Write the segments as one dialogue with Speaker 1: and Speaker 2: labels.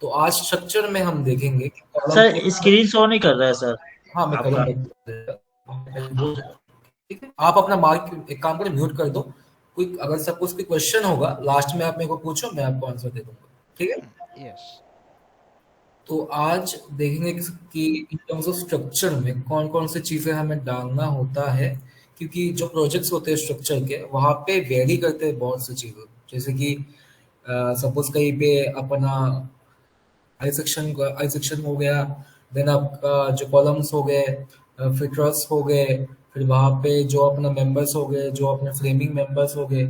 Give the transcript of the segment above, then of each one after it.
Speaker 1: तो आज स्ट्रक्चर में हम देखेंगे कि कॉलम
Speaker 2: सर
Speaker 1: को।
Speaker 2: स्क्रीन शो नहीं कर रहा है सर
Speaker 1: हाँ, मैं
Speaker 2: आपका।
Speaker 1: करूँगा। ठीक है, आप अपना माइक एक काम करें, म्यूट कर दो। कोई अगर सपोज कोई क्वेश्चन होगा लास्ट में, आप मेरे को पूछो, मैं आपको आंसर दे दूंगा। ठीक है।
Speaker 3: यस।
Speaker 1: तो आज देखेंगे कि इन टर्म्स ऑफ स्ट्रक्चर में कौन कौन सी चीजें हमें डालना होता है, क्योंकि जो प्रोजेक्ट्स होते हैं स्ट्रक्चर के, वहां पे वेरी करते हैं बहुत सी चीजें। जैसे कि सपोज कहीं पे अपना आई सेक्शन हो गया, देन आपका जो कॉलम्स हो गए, फिर ट्रस हो गए, फिर वहां पे जो अपना मेंबर्स हो गए, जो अपने फ्रेमिंग मेंबर्स हो गए,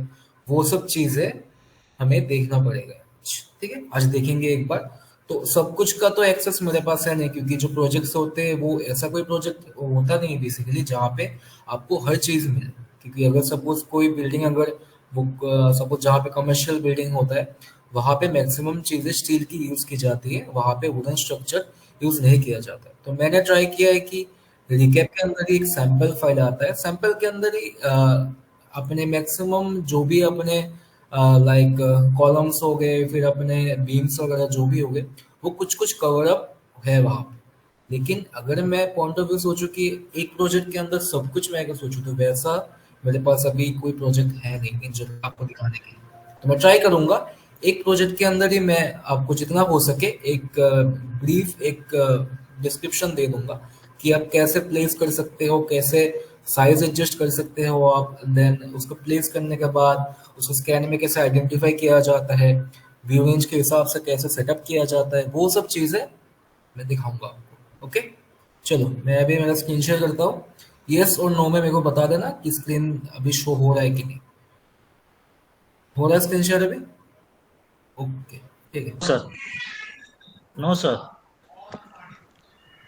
Speaker 1: वो सब चीजें हमें देखना पड़ेगा। ठीक है, आज देखेंगे एक बार। तो सब कुछ का तो एक्सेस मेरे पास है नहीं, क्योंकि जो प्रोजेक्ट्स होते हैं वो ऐसा कोई प्रोजेक्ट होता नहीं बेसिकली जहाँ पे आपको हर चीज मिले। क्योंकि अगर सपोज कोई बिल्डिंग, अगर वो सपोज जहाँ पे कमर्शियल बिल्डिंग होता है, वहां पे मैक्सिमम चीजें स्टील की यूज की जाती है, वहां पे वुडन स्ट्रक्चर यूज नहीं किया जाता है। तो मैंने ट्राई किया है कि रिकैप के अंदर ही एक सैंपल फाइल आता है, सैंपल के अंदर ही अपने मैक्सिमम जो भी अपने लाइक कॉलम्स हो गए, फिर अपने बीम्स वगैरह जो भी हो गए, वो कुछ कुछ कवर अप है वहां पे। लेकिन अगर मैं पॉइंट ऑफ व्यू सोचूं कि एक प्रोजेक्ट के अंदर सब कुछ मैं अगर सोचूं, तो वैसा मेरे पास अभी कोई प्रोजेक्ट है नहीं इन जगह आपको दिखाने के लिए। तो मैं ट्राई करूंगा एक प्रोजेक्ट के अंदर ही मैं आपको जितना हो सके एक ब्रीफ, एक डिस्क्रिप्शन दे दूंगा कि आप कैसे प्लेस कर सकते हो, कैसे साइज एडजस्ट कर सकते हो आप। देन उसको प्लेस करने के बाद उसको स्कैन में कैसे आइडेंटिफाई किया जाता है, व्यू रेंज के हिसाब से कैसे सेटअप किया जाता है, वो सब चीजें मैं दिखाऊंगा आपको। ओके, चलो मैं अभी मेरा स्क्रीन शेयर करता हूँ। यस और नो में मेरे को बता देना कि स्क्रीन अभी शो हो रहा है कि नहीं। हो रहा है स्क्रीन शेयर अभी? ओके, ठीक है।
Speaker 2: Sir no sir.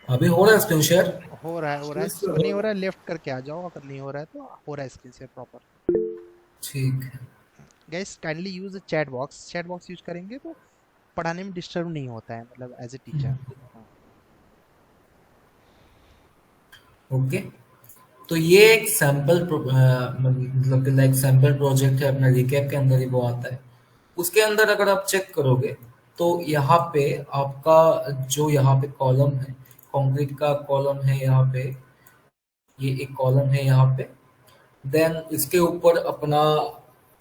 Speaker 1: अभी हो रहा है स्क्रीन शेयर?
Speaker 3: हो रहा है, नहीं हो रहा है लेफ्ट करके आ जाओ, अगर नहीं हो रहा है तो हो रहा है स्क्रीन से प्रॉपर।
Speaker 1: ठीक है।
Speaker 3: Guys kindly use chat box use करेंगे तो पढ़ाने में डिस्टर्ब नहीं होता है, मतलब एज ए टीचर। हाँ।
Speaker 1: ओके, तो ये एक सैंपल मतलब लाइक सैंपल प्रोजेक्ट है अपना, रिकैप के अंदर ही वो आता है। उसके अंदर अगर आप चेक करोगे तो यहाँ पे आपका जो यहाँ पे कॉलम है, कंक्रीट का कॉलम है यहाँ पे, ये एक कॉलम है यहाँ पे। देन इसके ऊपर अपना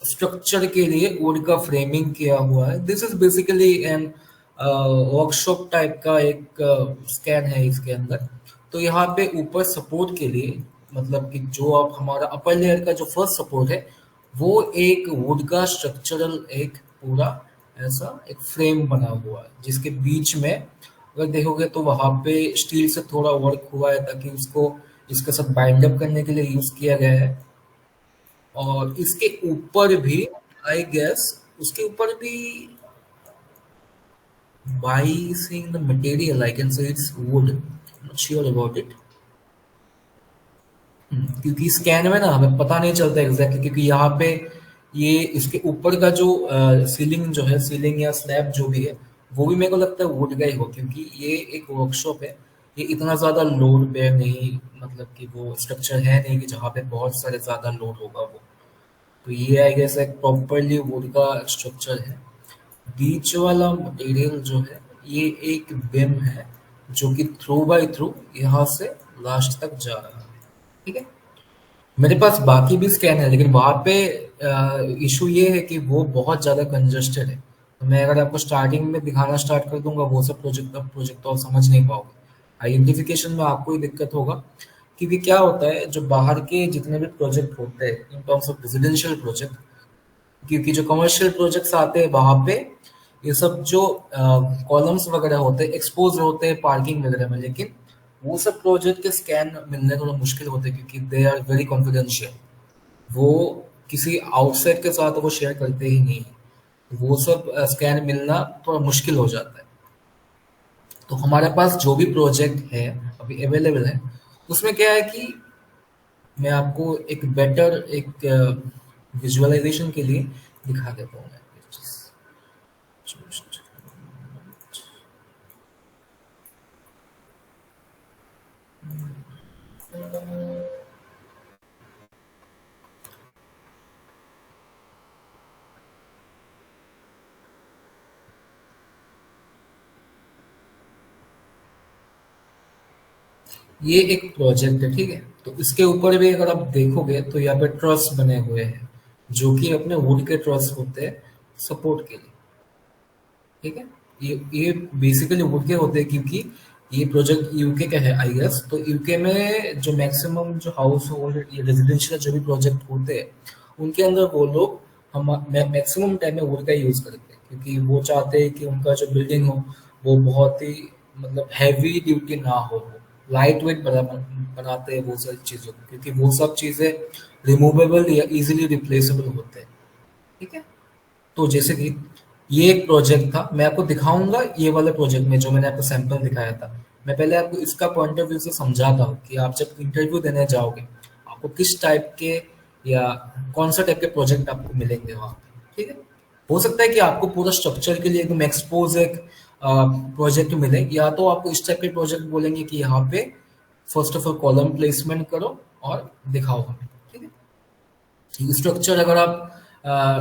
Speaker 1: स्ट्रक्चर के लिए वुड का फ्रेमिंग किया हुआ है। This is basically an workshop type का एक स्कैन है इसके अंदर। तो यहाँ पे ऊपर सपोर्ट के लिए, मतलब कि जो आप हमारा अपर लेयर का जो फर्स्ट सपोर्ट है, वो एक वुड का स्ट्रक्चरल एक पूरा ऐसा एक फ्रेम बना हुआ है, जिसके बीच में अगर देखोगे तो वहां पे स्टील से थोड़ा वर्क हुआ है, ताकि उसको इसके साथ बाइंड अप करने के लिए यूज किया गया है। और इसके ऊपर भी आई गेस, उसके ऊपर भी by seeing the material I can say it's wood, not sure about it। क्योंकि स्कैन में ना हमें पता नहीं चलता एग्जैक्टली, क्योंकि यहाँ पे ये इसके ऊपर का जो सीलिंग जो है, सीलिंग या स्लैब जो भी है, वो भी मेरे को लगता है वुड का ही हो, क्योंकि ये एक वर्कशॉप है। ये इतना ज्यादा लोड बेयर नहीं, मतलब कि वो स्ट्रक्चर है नहीं कि जहाँ पे बहुत सारे ज्यादा लोड होगा वो। तो ये आई गेस एक प्रॉपरली वुड का स्ट्रक्चर है। बीच वाला मटेरियल जो है, ये एक बिम है जो कि थ्रू बाय थ्रू यहाँ से लास्ट तक जा रहा है। ठीक है, मेरे पास बाकी भी स्कैन है, लेकिन वहां पे इशू ये है कि वो बहुत ज्यादा कंजस्टेड है। तो मैं अगर आपको स्टार्टिंग में दिखाना स्टार्ट कर दूंगा वो सब प्रोजेक्ट तो आप समझ नहीं पाओगे। आइडेंटिफिकेशन में आपको ही दिक्कत होगा, क्योंकि क्या होता है जो बाहर के जितने भी प्रोजेक्ट होते हैं in terms of residential project, क्योंकि जो कमर्शियल प्रोजेक्ट्स आते हैं वहां पे ये सब जो कॉलम्स वगैरह होते हैं एक्सपोज होते हैं पार्किंग वगैरह में। लेकिन वो सब प्रोजेक्ट के स्कैन मिलने थोड़ा मुश्किल होते हैं, क्योंकि दे आर वेरी कॉन्फिडेंशियल। वो किसी आउटसाइड के साथ वो शेयर करते ही नहीं है। वो सब स्कैन मिलना थोड़ा मुश्किल हो जाता है। तो हमारे पास जो भी प्रोजेक्ट है अभी अवेलेबल है, उसमें क्या है कि मैं आपको एक बेटर एक विजुअलाइजेशन के लिए दिखा देता हूँ मैं। ये एक प्रोजेक्ट है, ठीक है। तो इसके ऊपर भी अगर आप देखोगे तो यहाँ पे ट्रस बने हुए हैं, जो कि अपने वुड के ट्रस होते हैं सपोर्ट के लिए, ठीक है। ये बेसिकली वुड के होते हैं, क्योंकि ये प्रोजेक्ट यूके का है आई गेस। तो यूके में जो मैक्सिमम जो हाउस होल्ड या रेजिडेंशियल जो भी प्रोजेक्ट होते हैं, उनके अंदर वो लोग हम मैक्सिमम टाइम में वुड का यूज करते हैं, क्योंकि वो चाहते हैं कि उनका जो बिल्डिंग हो वो बहुत ही मतलब हैवी ड्यूटी ना हो, लाइट वेट बनाते हैं वो सारी चीज़ों को, क्योंकि वो सब चीज़ें रिमूवेबल या इजीली रिप्लेसेबल होते हैं, ठीक है। तो जैसे कि ये एक प्रोजेक्ट था, मैं आपको दिखाऊंगा ये वाले प्रोजेक्ट में जो मैंने आपको सैंपल दिखाया था। मैं पहले आपको इसका पॉइंट ऑफ व्यू से समझाता हूँ कि आप जब इंटरव्यू देने जाओगे आपको किस टाइप के या कौन सा टाइप के प्रोजेक्ट आपको मिलेंगे वहाँ पे, ठीक है। हो सकता है कि आपको पूरा स्ट्रक्चर के लिए एकदम एक्सपोज एक प्रोजेक्ट मिले, या तो आपको इस टाइप के प्रोजेक्ट बोलेंगे कि यहाँ पे first of all column placement करो और दिखाओ हमें, ठीक है। स्ट्रक्चर अगर आप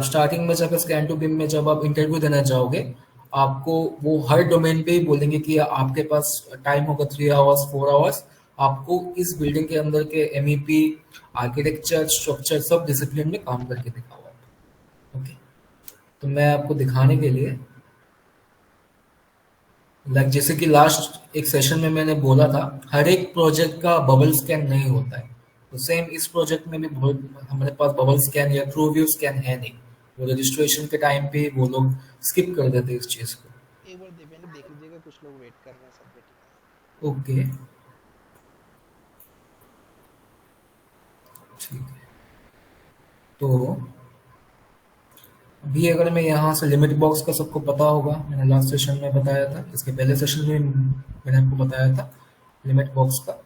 Speaker 1: स्टार्टिंग में जब स्कैन टू बिम में जब आप इंटरव्यू देना जाओगे, आपको वो हर डोमेन पे ही बोलेंगे कि आपके पास टाइम होगा 3 आवर्स 4 आवर्स, आपको इस बिल्डिंग के अंदर के एमईपी आर्किटेक्चर स्ट्रक्चर सब डिसिप्लिन में काम करके दिखाओ आप, ओके। तो मैं आपको दिखाने के लिए जैसे कि लास्ट एक सेशन में मैंने बोला था, हर एक प्रोजेक्ट का बबल स्कैन नहीं होता है। तो सेम इस प्रोजेक्ट में भी हमारे पास बबल स्कैन या ट्रू व्यू स्कैन है नहीं। वो रजिस्ट्रेशन के टाइम पे वो लोग स्किप कर देते हैं इस चीज को।
Speaker 3: एक बार देवेंद्र देख लीजिएगा, कुछ लोग वेट कर रहे हैं सबमिट।
Speaker 1: ओके, ठीक है। तो अभी अगर मैं यहाँ से लिमिट बॉक्स का सबको पता होगा, मैंने लास्ट सेशन में बताया था, इसके पहले सेशन में मैंने आपको बताया था लिमिट बॉक्स का,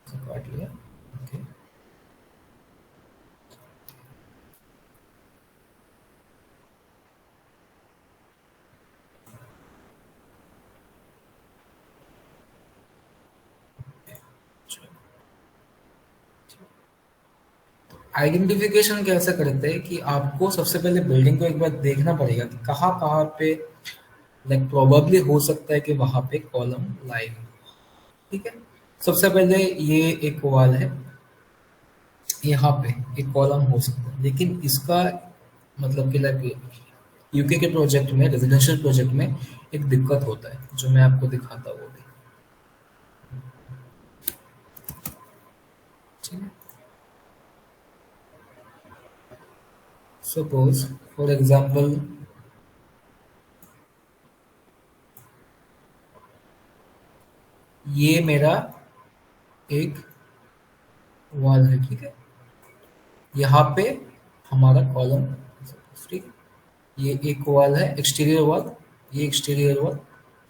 Speaker 1: काट लिया, ओके। आइडेंटिफिकेशन कैसे करते हैं कि आपको सबसे पहले बिल्डिंग को एक बार देखना पड़ेगा कि कहाँ कहाँ पे लाइक प्रोबेबली हो सकता है कि वहां पे कॉलम लाइव, ठीक है। सबसे पहले ये एक वॉल है, यहाँ पे एक कॉलम हो सकता है, लेकिन इसका मतलब कि लाइक यूके के प्रोजेक्ट में रेजिडेंशियल प्रोजेक्ट में एक दिक्कत होता है जो मैं आपको दिखाता हूँ अभी, ठीक है। सपोज फॉर एग्जाम्पल ये मेरा एक वॉल है, ठीक है। यहाँ पे हमारा कॉलम, ठीक है। ये एक वॉल है एक्सटीरियर वॉल, ये एक्सटीरियर वॉल,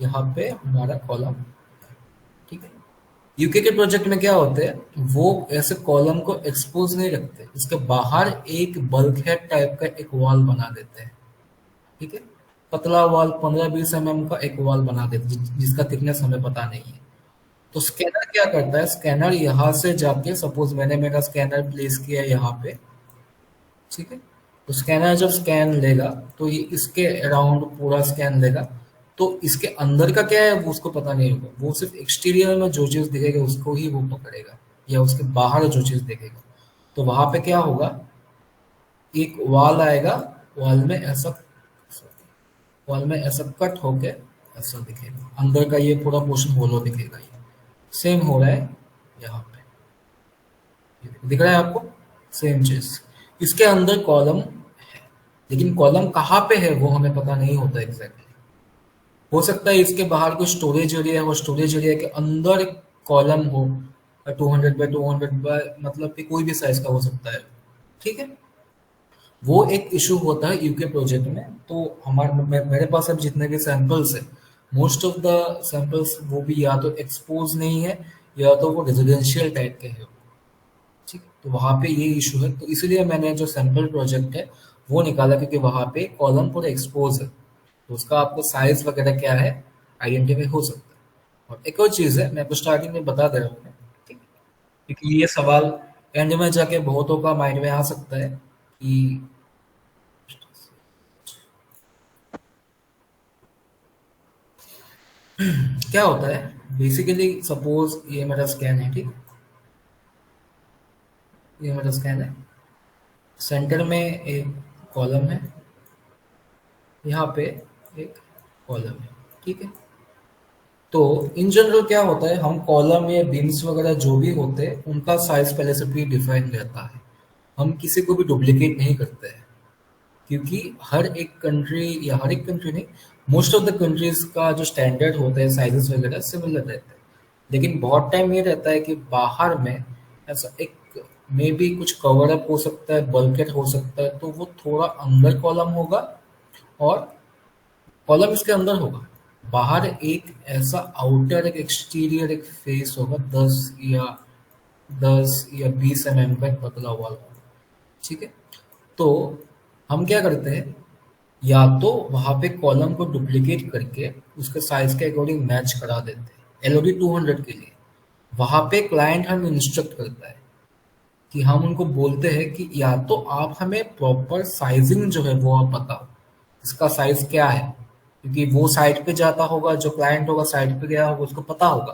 Speaker 1: यहाँ पे हमारा कॉलम, ठीक है। यूके के प्रोजेक्ट में क्या होते हैं, वो ऐसे कॉलम को एक्सपोज नहीं रखते, इसके बाहर एक बल्कहेड टाइप का एक वॉल बना देते हैं, ठीक है। पतला वॉल 15-20 mm का एक वॉल बना देते हैं, जिसका थिकनेस हमें पता नहीं है। तो स्कैनर क्या करता है, स्कैनर यहाँ से जाके सपोज मैंने मेरा स्कैनर प्लेस किया है यहाँ पे, ठीक है। तो स्कैनर जब स्कैन लेगा तो ये इसके अराउंड पूरा स्कैन लेगा, तो इसके अंदर का क्या है वो उसको पता नहीं होगा, वो सिर्फ एक्सटीरियर में जो चीज दिखेगा उसको ही वो पकड़ेगा, या उसके बाहर जो चीज दिखेगा। तो वहां पे क्या होगा, एक वॉल आएगा, वॉल में ऐसा वॉल में ऐसा कट होके ऐसा दिखेगा, अंदर का ये पूरा पोर्शन होलो दिखेगा। ये सेम हो रहा है यहाँ पे, दिख रहा है आपको, सेम चीज। इसके अंदर कॉलम है, लेकिन कॉलम कहाँ पे है वो हमें पता नहीं होता एग्जैक्टली। हो सकता है इसके बाहर कोई स्टोरेज एरिया है, वो स्टोरेज एरिया के अंदर कॉलम हो, 200 बाय 200 बाय मतलब कि कोई भी साइज का हो सकता है, ठीक है। वो एक इशू होता है यूके प्रोजेक्ट में। तो मेरे पास अब जितने भी सैंपल्स है, मोस्ट ऑफ द सैंपल्स वो भी या तो एक्सपोज नहीं है, या तो वो रेजिडेंशियल टाइप के है, ठीक है। तो वहाँ पे ये इशू है, तो इसलिए मैंने जो सैंपल प्रोजेक्ट है वो निकाला, क्योंकि वहाँ पे कॉलम पूरा एक्सपोज है, तो उसका आपको साइज वगैरह क्या है आइडेंटिफाई हो सकता है। और एक और चीज़ है, मैं आपको स्टार्टिंग में बता दे रहा हूँ, ठीक है, क्योंकि ये सवाल एंड में जाके बहुतों का माइंड में आ सकता है कि क्या होता है बेसिकली, सपोज ये मेरा स्कैन है, ठीक, ये मेरा स्कैन है, सेंटर में एक कॉलम है, यहाँ पे एक कॉलम है, ठीक है। तो इन जनरल क्या होता है, हम कॉलम या बीम्स वगैरह जो भी होते हैं उनका साइज पहले से प्री डिफाइन रहता है, हम किसी को भी डुप्लीकेट नहीं करते हैं, क्योंकि हर एक कंट्री, या हर एक कंट्री नहीं, मोस्ट ऑफ द कंट्रीज का जो स्टैंडर्ड होता है साइजेस वगैरह सिमिलर रहता है। लेकिन बहुत टाइम ये रहता है कि बाहर में ऐसा एक मे बी कुछ कवर अप हो सकता है, बल्केट हो सकता है, तो वो थोड़ा अंदर कॉलम होगा और कॉलम इसके अंदर होगा, बाहर एक ऐसा आउटर, एक एक्सटीरियर, एक फेस होगा 10 या 20 mm का एक पतला हुआ होगा, ठीक है। तो हम क्या करते हैं, या तो वहां पे कॉलम को डुप्लीकेट करके उसके साइज के अकॉर्डिंग मैच करा देते हैं एलओडी 200 के लिए। वहां पे क्लाइंट हमें इंस्ट्रक्ट करता है कि हम उनको बोलते हैं कि या तो आप हमें प्रॉपर साइजिंग जो है वो आप बताओ, इसका साइज क्या है, क्योंकि वो साइट पे जाता होगा, जो क्लाइंट होगा साइट पे गया होगा, उसको पता होगा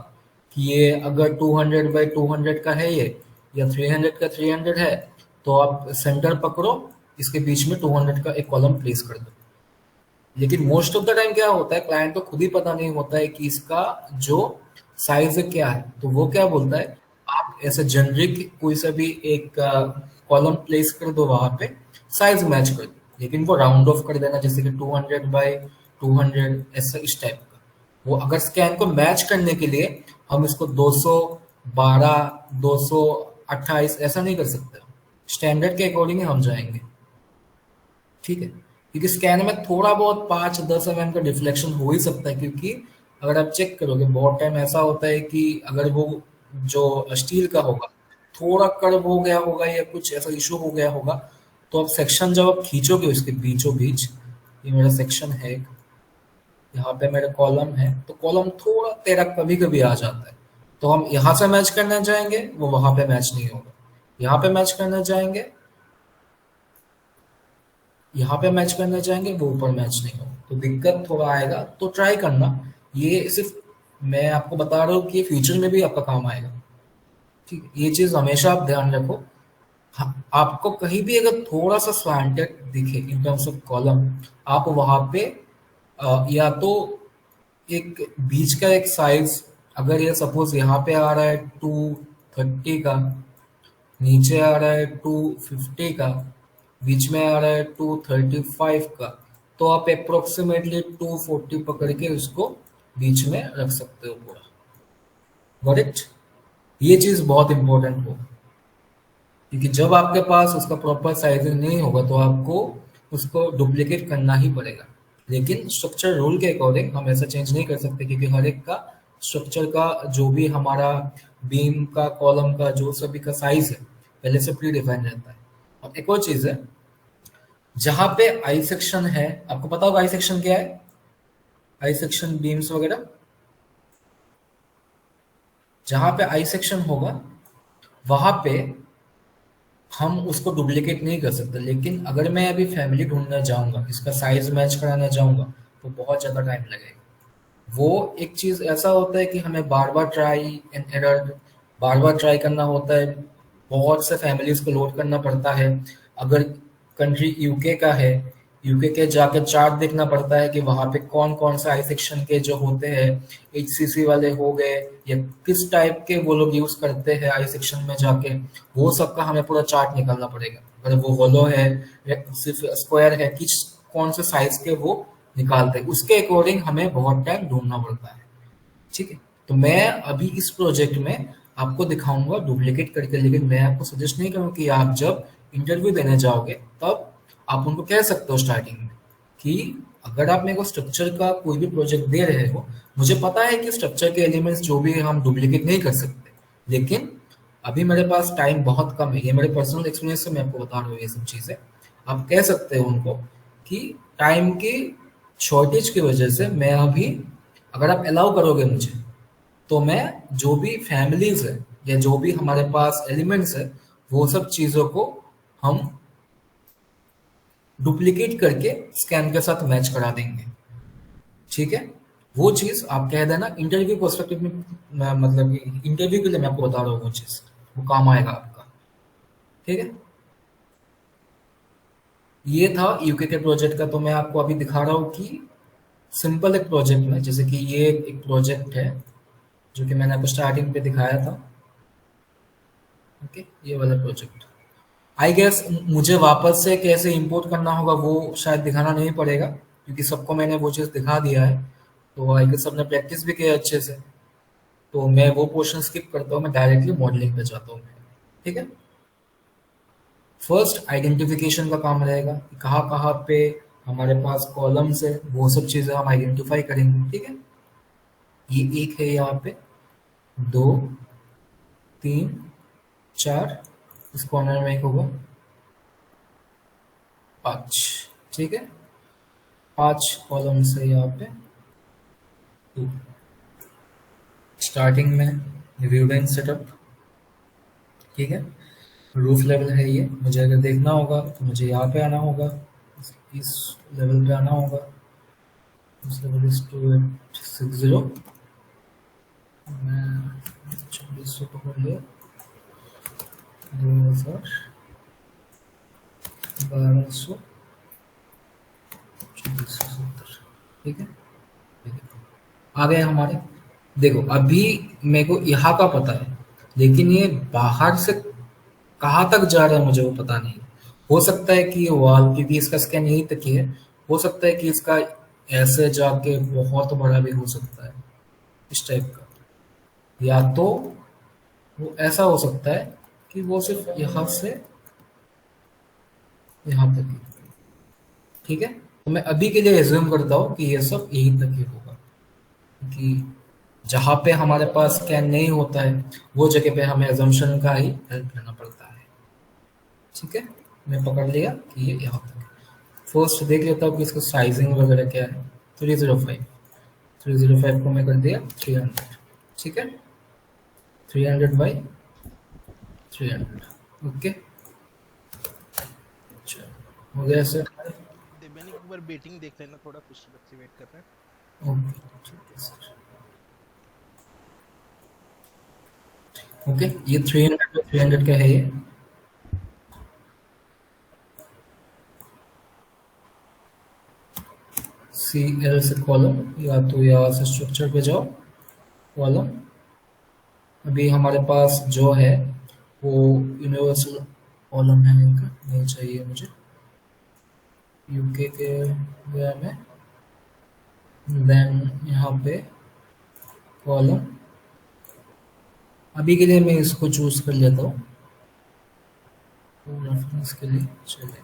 Speaker 1: कि ये अगर 200 बाई 200 का है ये, या 300 का 300 है, तो आप सेंटर पकड़ो, इसके बीच में 200 का एक कॉलम प्लेस कर दो। लेकिन मोस्ट ऑफ द टाइम क्या होता है, क्लाइंट को खुद ही पता नहीं होता है कि इसका जो साइज है क्या है, तो वो क्या बोलता है, आप ऐसे जनरिक कोई सा भी एक कॉलम प्लेस कर दो वहां पे, साइज मैच कर दो, लेकिन वो राउंड ऑफ कर देना, जैसे कि 200 बाई 200, ऐसा इस टाइप का। वो अगर स्कैन को मैच करने के लिए हम इसको 212 228 ऐसा नहीं कर सकते, स्टैंडर्ड के अकॉर्डिंग हम जाएंगे, ठीक है। क्योंकि स्कैन में थोड़ा बहुत 5-10 mm का डिफ्लेक्शन हो ही सकता है, क्योंकि अगर आप चेक करोगे बहुत टाइम ऐसा होता है कि अगर वो जो स्टील का होगा थोड़ा कर्व हो गया होगा या कुछ ऐसा इशू हो गया होगा, तो आप सेक्शन जब आप खींचोगे उसके बीचों बीच, ये मेरा सेक्शन है, यहाँ पे मेरा कॉलम है, तो कॉलम थोड़ा तेरा कभी कभी आ जाता है, तो हम यहाँ से मैच करना चाहेंगे वो वहां पे मैच नहीं होगा, यहाँ पे मैच करना चाहेंगे, यहाँ पे मैच करना चाहेंगे वो ऊपर मैच नहीं हो, तो दिक्कत थोड़ा आएगा, तो ट्राई करना। ये सिर्फ मैं आपको बता रहा हूँ कि ये फ्यूचर में भी आपका काम आएगा, ठीक है, ये चीज हमेशा आप ध्यान रखो। हाँ, आपको कहीं भी अगर थोड़ा सा स्लैंटेड दिखे इन टर्म्स ऑफ कॉलम, आप वहां पे या तो एक बीच का एक साइज, अगर ये सपोज यहाँ पे आ रहा है 230 का, नीचे आ रहा है 250 का, बीच में आ रहा है 235 का, तो आप अप्रोक्सीमेटली 240 पकड़ के उसको बीच में रख सकते हो पूरा। Got it? ये चीज बहुत इंपॉर्टेंट हो, क्योंकि जब आपके पास उसका प्रॉपर साइजिंग नहीं होगा तो आपको उसको डुप्लीकेट करना ही पड़ेगा। लेकिन स्ट्रक्चर रूल के अकॉर्डिंग हम ऐसा चेंज नहीं कर सकते, क्योंकि हर एक का स्ट्रक्चर का जो भी हमारा बीम का, कॉलम का, जो सभी का साइज है पहले से प्री डिफाइन रहता है। और एक और चीज है, जहां पे आई सेक्शन है, आपको पता होगा आई सेक्शन क्या है, आई सेक्शन बीम्स वगैरह, जहां पे आई सेक्शन होगा वहां पे हम उसको डुप्लीकेट नहीं कर सकते। लेकिन अगर मैं अभी फैमिली ढूंढने जाऊंगा, इसका साइज मैच कराने जाऊंगा, तो बहुत ज़्यादा टाइम लगेगा। वो एक चीज़ ऐसा होता है कि हमें बार बार ट्राई एंड एरर, बार बार ट्राई करना होता है, बहुत से फैमिलीज को लोड करना पड़ता है। अगर कंट्री यूके का है, यूके के जाके चार्ट देखना पड़ता है कि वहाँ पे कौन कौन सा आई सेक्शन के जो होते हैं, एचसीसी वाले हो गए, या किस टाइप के वो लोग यूज करते हैं आई सेक्शन में जाके, वो सबका हमें पूरा चार्ट निकालना पड़ेगा। अगर वो होलो है या सिर्फ स्क्वायर है, किस कौन से साइज के वो निकालते हैं, उसके अकॉर्डिंग हमें बहुत टाइम ढूंढना पड़ता है, ठीक है। तो मैं अभी इस प्रोजेक्ट में आपको दिखाऊंगा डुप्लीकेट करके, लेकिन मैं आपको सजेस्ट नहीं करूँ कि आप जब इंटरव्यू देने जाओगे तब आप उनको कह सकते हो स्टार्टिंग में कि अगर आप मेरे को स्ट्रक्चर का कोई भी प्रोजेक्ट दे रहे हो, मुझे पता है कि स्ट्रक्चर के एलिमेंट्स जो भी है हम डुप्लीकेट नहीं कर सकते, लेकिन अभी मेरे पास टाइम बहुत कम है, ये मेरे पर्सनल एक्सपीरियंस से मैं आपको बता रहा हूँ ये सब चीज़ें। आप कह सकते हो उनको कि टाइम की शॉर्टेज की वजह से मैं अभी, अगर आप अलाउ करोगे मुझे, तो मैं जो भी फैमिलीज है या जो भी हमारे पास एलिमेंट्स है, वो सब चीज़ों को हम डुप्लीकेट करके स्कैन के साथ मैच करा देंगे, ठीक है। वो चीज आप कह देना इंटरव्यू पर्सपेक्टिव में, मतलब इंटरव्यू के लिए मैं आपको बता रहा हूँ वो चीज, वो काम आएगा आपका। ठीक है, ये था यूके के प्रोजेक्ट का। तो मैं आपको अभी दिखा रहा हूँ कि सिंपल एक प्रोजेक्ट में, जैसे कि ये एक प्रोजेक्ट है जो कि मैंने आपको स्टार्टिंग पे दिखाया था। ओके, ये वाला प्रोजेक्ट आई गेस मुझे वापस से कैसे इंपोर्ट करना होगा वो शायद दिखाना नहीं पड़ेगा, क्योंकि सबको मैंने वो चीज़ दिखा दिया है। तो आई गेस सबने प्रैक्टिस भी किया अच्छे से। तो मैं वो पोर्शन स्किप करता हूँ, मैं डायरेक्टली मॉडलिंग पे जाता हूँ। ठीक है, फर्स्ट आइडेंटिफिकेशन का काम रहेगा कि कहाँ कहाँ पे हमारे पास कॉलम्स है, वो सब चीज़ें हम आइडेंटिफाई करेंगे। ठीक है, ये एक है यहाँ पे, दो, तीन, चार, इस कॉर्नर में एक होगा, पाँच। ठीक है, पांच कॉलम्स है यहाँ पे। स्टार्टिंग में व्यू लाइन सेटअप। ठीक है, रूफ लेवल है ये, मुझे अगर देखना होगा तो मुझे यहाँ पे आना होगा, इस लेवल पे आना होगा। इस लेवल इज 2860, मैं 2400 पकड़ लिया, 2000, 1200, 2470। ठीक है, आ गए हमारे। देखो अभी मेरे को यहाँ का पता है, लेकिन ये बाहर से कहाँ तक जा रहा है मुझे वो पता नहीं। हो सकता है कि ये वॉल, क्योंकि इसका स्कैन यहीं तक ही है, हो सकता है कि इसका ऐसे जाके बहुत बड़ा भी हो सकता है, इस टाइप का। या तो वो ऐसा हो सकता है कि वो सिर्फ यहाँ से यहाँ तक ही। ठीक है, तो मैं अभी के लिए एज्यूम करता हूँ कि ये सब यहीं तक ही होगा, कि जहाँ पे हमारे पास स्कैन नहीं होता है वो जगह पे हमें एजम्पशन का ही हेल्प लेना पड़ता है। ठीक है, मैं पकड़ लिया कि ये यहाँ तक है। फर्स्ट देख लेता हूँ कि इसका साइजिंग वगैरह क्या है। 305, 305 को मैं कर दिया 300। ठीक है, 300 बाई 300। ओके, चलो हो गया सर।
Speaker 3: मैंने एक बार बेटिंग देख लेना, थोड़ा कुछ बच्चे वेट कर रहे
Speaker 1: ओके, ठीक है सर। ओके, ये 300 300 का है ये। सी एल से कॉलम, या तो यहाँ से स्ट्रक्चर पे जाओ, कॉलम। अभी हमारे पास जो है वो यूनिवर्सल कॉलम है, इनका नहीं चाहिए मुझे, यूके के वे में। देन यहाँ पे कॉलम, अभी के लिए मैं इसको चूज कर लेता हूँ रेफरेंस के लिए। चलिए,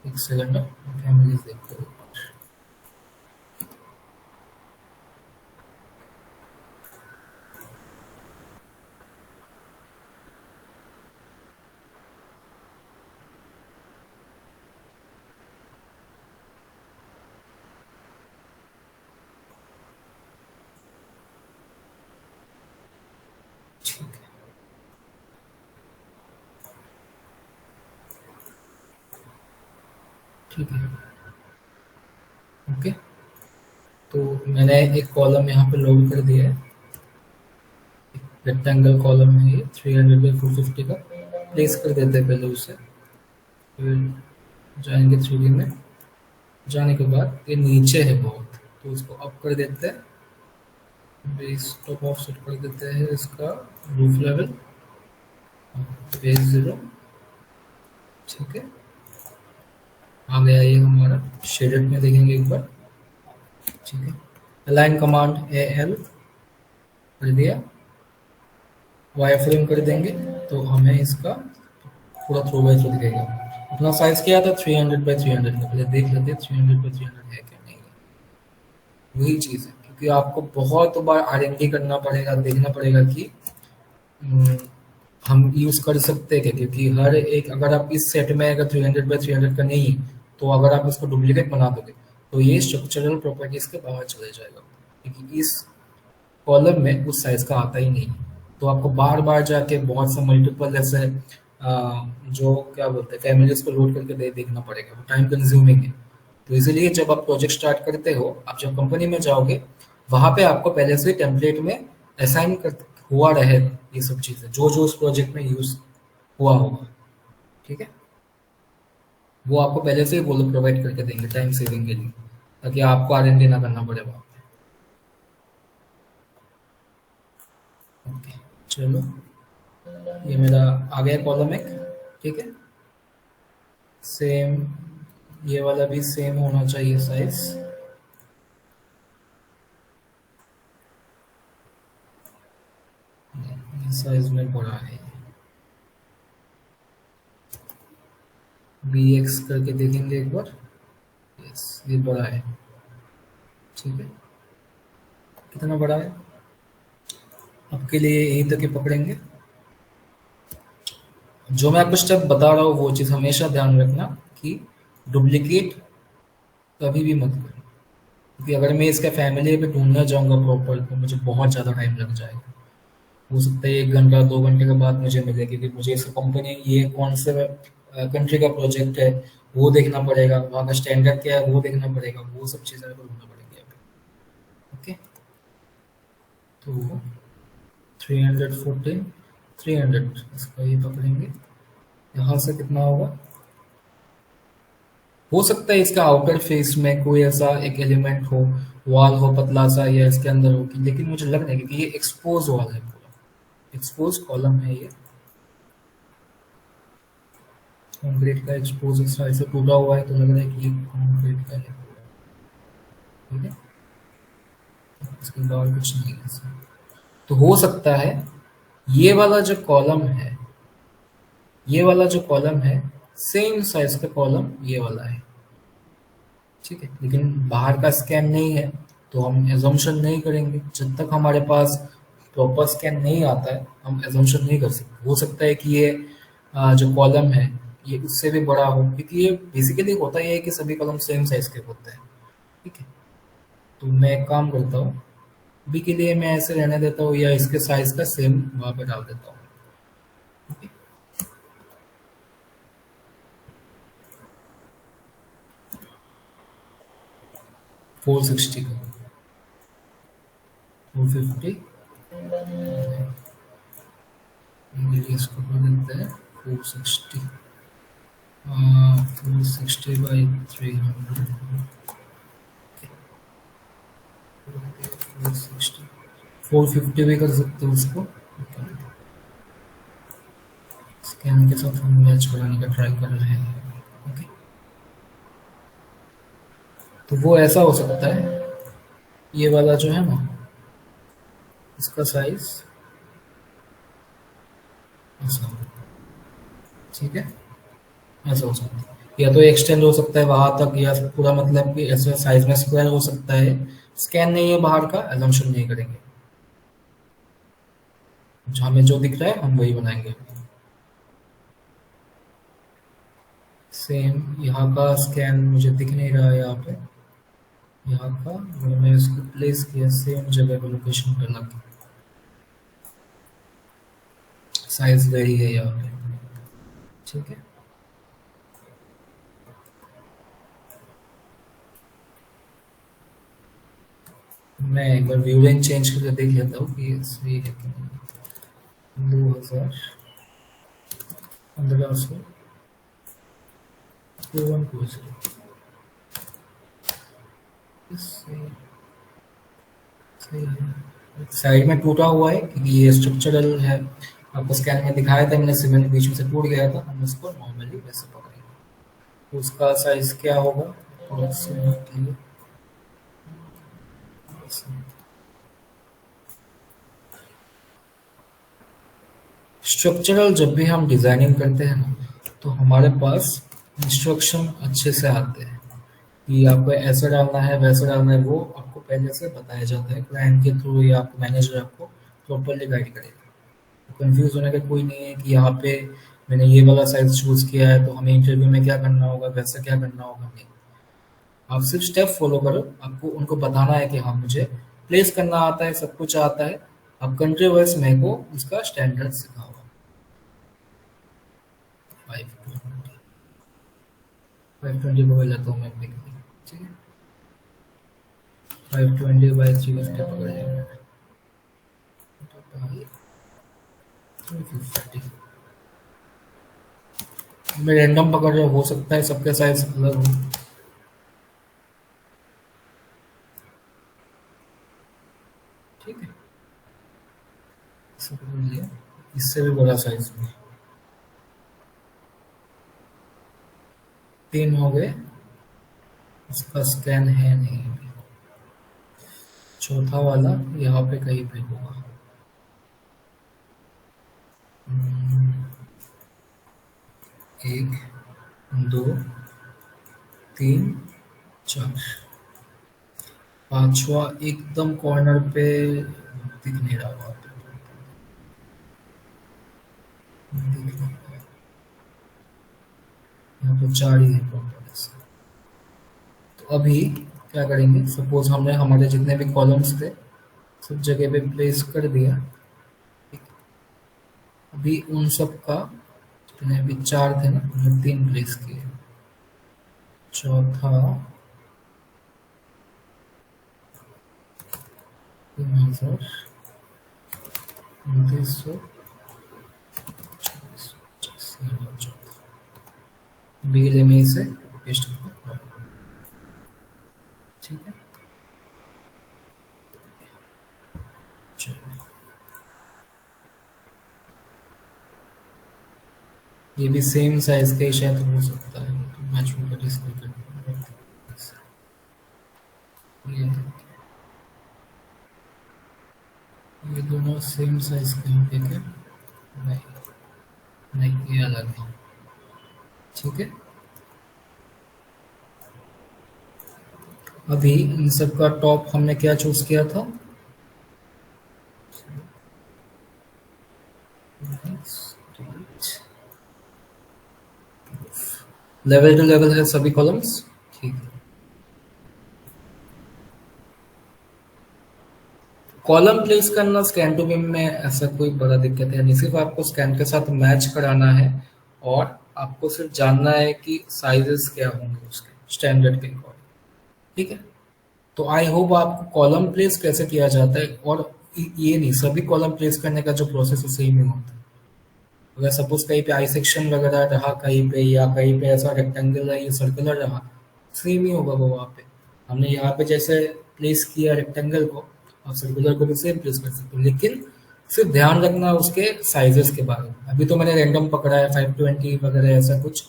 Speaker 1: एक सेकंड, फैमिलीज देखते हैं। ठीक है, ठीक है। ओके, तो मैंने एक कॉलम यहाँ पे लोड कर दिया है, रेक्टेंगल कॉलम है ये, 300 बाई 450 का। प्लेस कर देते हैं पहले उसे, फिर जाएंगे 3D में। जाने के बाद ये नीचे है बहुत, तो उसको अप कर देते हैं, बेस टॉप ऑफसेट कर देते हैं इसका, रूफ लेवल बेस 0। ठीक है, आ गया ये हमारा। शेडेड में देखेंगे एक बार। ठीक है, अलाइन कमांड ए एल कर दिया, वाई फ्रेम कर देंगे तो हमें इसका पूरा थ्रू बाय थ्रू दिखेगा। अपना साइज क्या था 300 बाई 300 का, पहले देख लेते हैं 300 बाई 300 है क्या नहीं है। वही चीज़ है, क्योंकि आपको बहुत बार R&D करना पड़ेगा, देखना पड़ेगा कि हम्म, हम यूज कर सकते हैं क्या, क्योंकि हर एक, अगर आप इस सेट में अगर 300 बाई 300 का नहीं है, तो अगर आप इसको डुप्लीकेट बना दोगे तो ये स्ट्रक्चरल प्रॉपर्टीज के बाहर चले जाएगा, क्योंकि इस कॉलम में उस साइज का आता ही नहीं है। तो आपको बार बार जाके बहुत से मल्टीपल ऐसे जो क्या बोलते हैं फैमिलीज को लोड करके देखना पड़ेगा, वो टाइम कंज्यूमिंग है। तो इसीलिए जब आप प्रोजेक्ट स्टार्ट करते हो, आप जब कंपनी में जाओगे, वहां पे आपको पहले से टेम्पलेट में असाइन कर हुआ रहे ये सब चीजें, जो जो उस प्रोजेक्ट में यूज हुआ होगा। ठीक है, वो आपको पहले से ही वो लोग प्रोवाइड करके देंगे टाइम सेविंग के लिए, ताकि आपको R&D ना करना पड़े वहाँ पे। ओके, चलो, ये मेरा आ गया कॉलम एक। ठीक है, सेम ये वाला भी सेम होना चाहिए साइज। साइज में बड़ा है, BX करके देखेंगे एक बार। यस, ये बड़ा है। ठीक है, कितना बड़ा है आपके लिए, यही तक ही पकड़ेंगे। जो मैं आपको स्टेप बता रहा हूँ वो चीज़ हमेशा ध्यान रखना कि डुप्लीकेट कभी भी मत करो, क्योंकि अगर मैं इसका फैमिली पे ढूंढना जाऊंगा प्रॉपर तो मुझे बहुत ज़्यादा टाइम लग जाएगा। हो सकता है 1 घंटा 2 घंटे के बाद मुझे मिले, क्योंकि मुझे इस कंपनी ये कौन से कंट्री का प्रोजेक्ट है वो देखना पड़ेगा, वहाँ का स्टैंडर्ड क्या है वो देखना पड़ेगा, वो सब चीज़ें मेरे को ढूंढना पड़ेगी अभी। ओके, तो 314 300 इसका ये पकड़ेंगे। यहाँ से कितना होगा, हो सकता है इसका आउटर फेस में कोई ऐसा एक एलिमेंट हो, वॉल हो पतला सा, या इसके अंदर हो, लेकिन मुझे लग रहा है कि ये एक्सपोज वॉल है, पूरा एक्सपोज कॉलम है ये। कंक्रीट का एक्सपोज इस तरह से टूटा हुआ है, तो लग रहा है कि ये कंक्रीट का है। ठीक है, इसके बाद कुछ नहीं है ऐसा। तो हो सकता है ये वाला जो कॉलम है, ये वाला जो कॉलम है सेम साइज का कॉलम ये वाला है। ठीक है, लेकिन बाहर का स्कैन नहीं है, तो हम एजम्पशन नहीं करेंगे। जब तक हमारे पास प्रॉपर स्कैन नहीं आता है हम एजम्पशन नहीं कर सकते। हो सकता है कि ये जो कॉलम है ये उससे भी बड़ा हो, क्योंकि ये बेसिकली होता ये है कि सभी कॉलम सेम साइज के होते हैं। ठीक है, तो मैं एक काम करता हूँ, अभी के लिए मैं ऐसे रहने देता हूँ, या इसके साइज का सेम वहाँ पे डाल देता हूँ। ओके, 460 का 450 इसको कर देते हैं 460, 460 बाई 300, 460 450 भी कर सकते हो उसको। स्कैन के साथ हम मैच कराने का ट्राई कर रहे हैं। ओके, तो वो ऐसा हो सकता है, ये वाला जो है ना इसका साइज ऐसा हो। ठीक है, ऐसा हो सकता है, या तो एक्सटेंड हो सकता है वहां तक, या पूरा मतलब कि ऐसे साइज में स्क्वायर हो सकता है। स्कैन नहीं है बाहर का, एजम्पशन नहीं करेंगे, जो हमें जो दिख रहा है हम वही बनाएंगे। सेम यहाँ का स्कैन मुझे दिख नहीं रहा है, यहाँ पे यहाँ का अगर मैं इसको प्लेस किया सेम जगह पे लोकेशन पे लग, साइज वही है यहाँ पे। ठीक है, मैं एक बार व्यू रेंज चेंज करके देख लेता हूँ कि ये सही है कि नहीं। 2015 साइड में टूटा हुआ है क्योंकि ये स्ट्रक्चरल है। आपको स्कैन में दिखाया था मैंने, सीमेंट बीच में से टूट गया था, हम इसको नॉर्मली वैसे पकड़ेंगे। उसका साइज क्या होगा अप्रोक्सीमेटली, स्ट्रक्चरल जब भी हम डिजाइनिंग करते हैं ना, तो हमारे पास इंस्ट्रक्शन अच्छे से आते हैं कि आपको ऐसा डालना है वैसा डालना है, वो आपको पहले से बताया जाता है क्लाइंट के थ्रू, या आपको मैनेजर आपको प्रॉपरली गाइड करेगा। कंफ्यूज होने का कोई नहीं है कि यहाँ पे मैंने ये वाला साइज चूज किया है तो हमें इंटरव्यू में क्या करना होगा, वैसा क्या करना होगा। नहीं, आप सिर्फ स्टेप फॉलो करो, आपको उनको बताना है कि हाँ मुझे प्लेस करना आता है, सब कुछ आता है, अब कंट्री वाइज मेरे को उसका स्टैंडर्ड सिखाओ। 520 520 को मैं लेता हूँ मैं अपने के लिए, ठीक है। 520 बाई 350 पकड़ लेंगे, 350। मैं रैंडम पकड़ रहा हूँ, हो सकता है सबके साइज अलग हो, ठीक है। इससे पकड़ लिया, इससे भी बड़ा साइज में 3 हो गए, उसका स्कैन है नहीं अभी। चौथा वाला यहाँ पे कहीं पे होगा। एक, दो, तीन, चार, पांचवा एकदम कॉर्नर पे दिख नहीं रहा वहाँ पे, दिख नहीं रहा। यहाँ पे 4 ही है प्रॉपर ऐसे। तो अभी क्या करेंगे, सपोज हमने हमारे जितने भी कॉलम्स थे सब जगह पे प्लेस कर दिया, ठीक। अभी उन सब का जितने भी 4 थे ना, हमने 3 प्लेस किए। चौथा 3,29,424। बिगले में इसे पेस्ट करो, ठीक है। चलो, ये भी सेम साइज का ही शायद हो सकता है, तो मैच होगा डिस्प्ले कर ये दोनों सेम साइज के हैं, ठीक है। नहीं, नहीं, ये अलग है, ठीक है। अभी इन सब का टॉप हमने क्या चूज किया था, लेवल टू लेवल है सभी कॉलम्स, ठीक है। कॉलम प्लेस करना स्कैन टू बिम में ऐसा कोई बड़ा दिक्कत है नहीं, सिर्फ आपको स्कैन के साथ मैच कराना है और आपको सिर्फ जानना है कि साइजेस क्या होंगे उसके स्टैंडर्ड के अकॉर्डिंग, ठीक है। तो आई होप आपको कॉलम प्लेस कैसे किया जाता है, और ये नहीं सभी कॉलम प्लेस करने का जो प्रोसेस है सेम ही होता है। अगर सपोज कहीं पे आई सेक्शन वगैरह रहा कहीं पे, या कहीं पे ऐसा रेक्टेंगल है या सर्कुलर रहा, सेम ही होगा वो वहाँ पे। हमने यहाँ पे जैसे प्लेस किया रेक्टेंगल को, और सर्कुलर को भी सेम प्लेस कर सकते हो, लेकिन सिर्फ ध्यान रखना उसके साइजेस के बारे में। अभी तो मैंने रैंडम पकड़ा है 520 वगैरह ऐसा कुछ,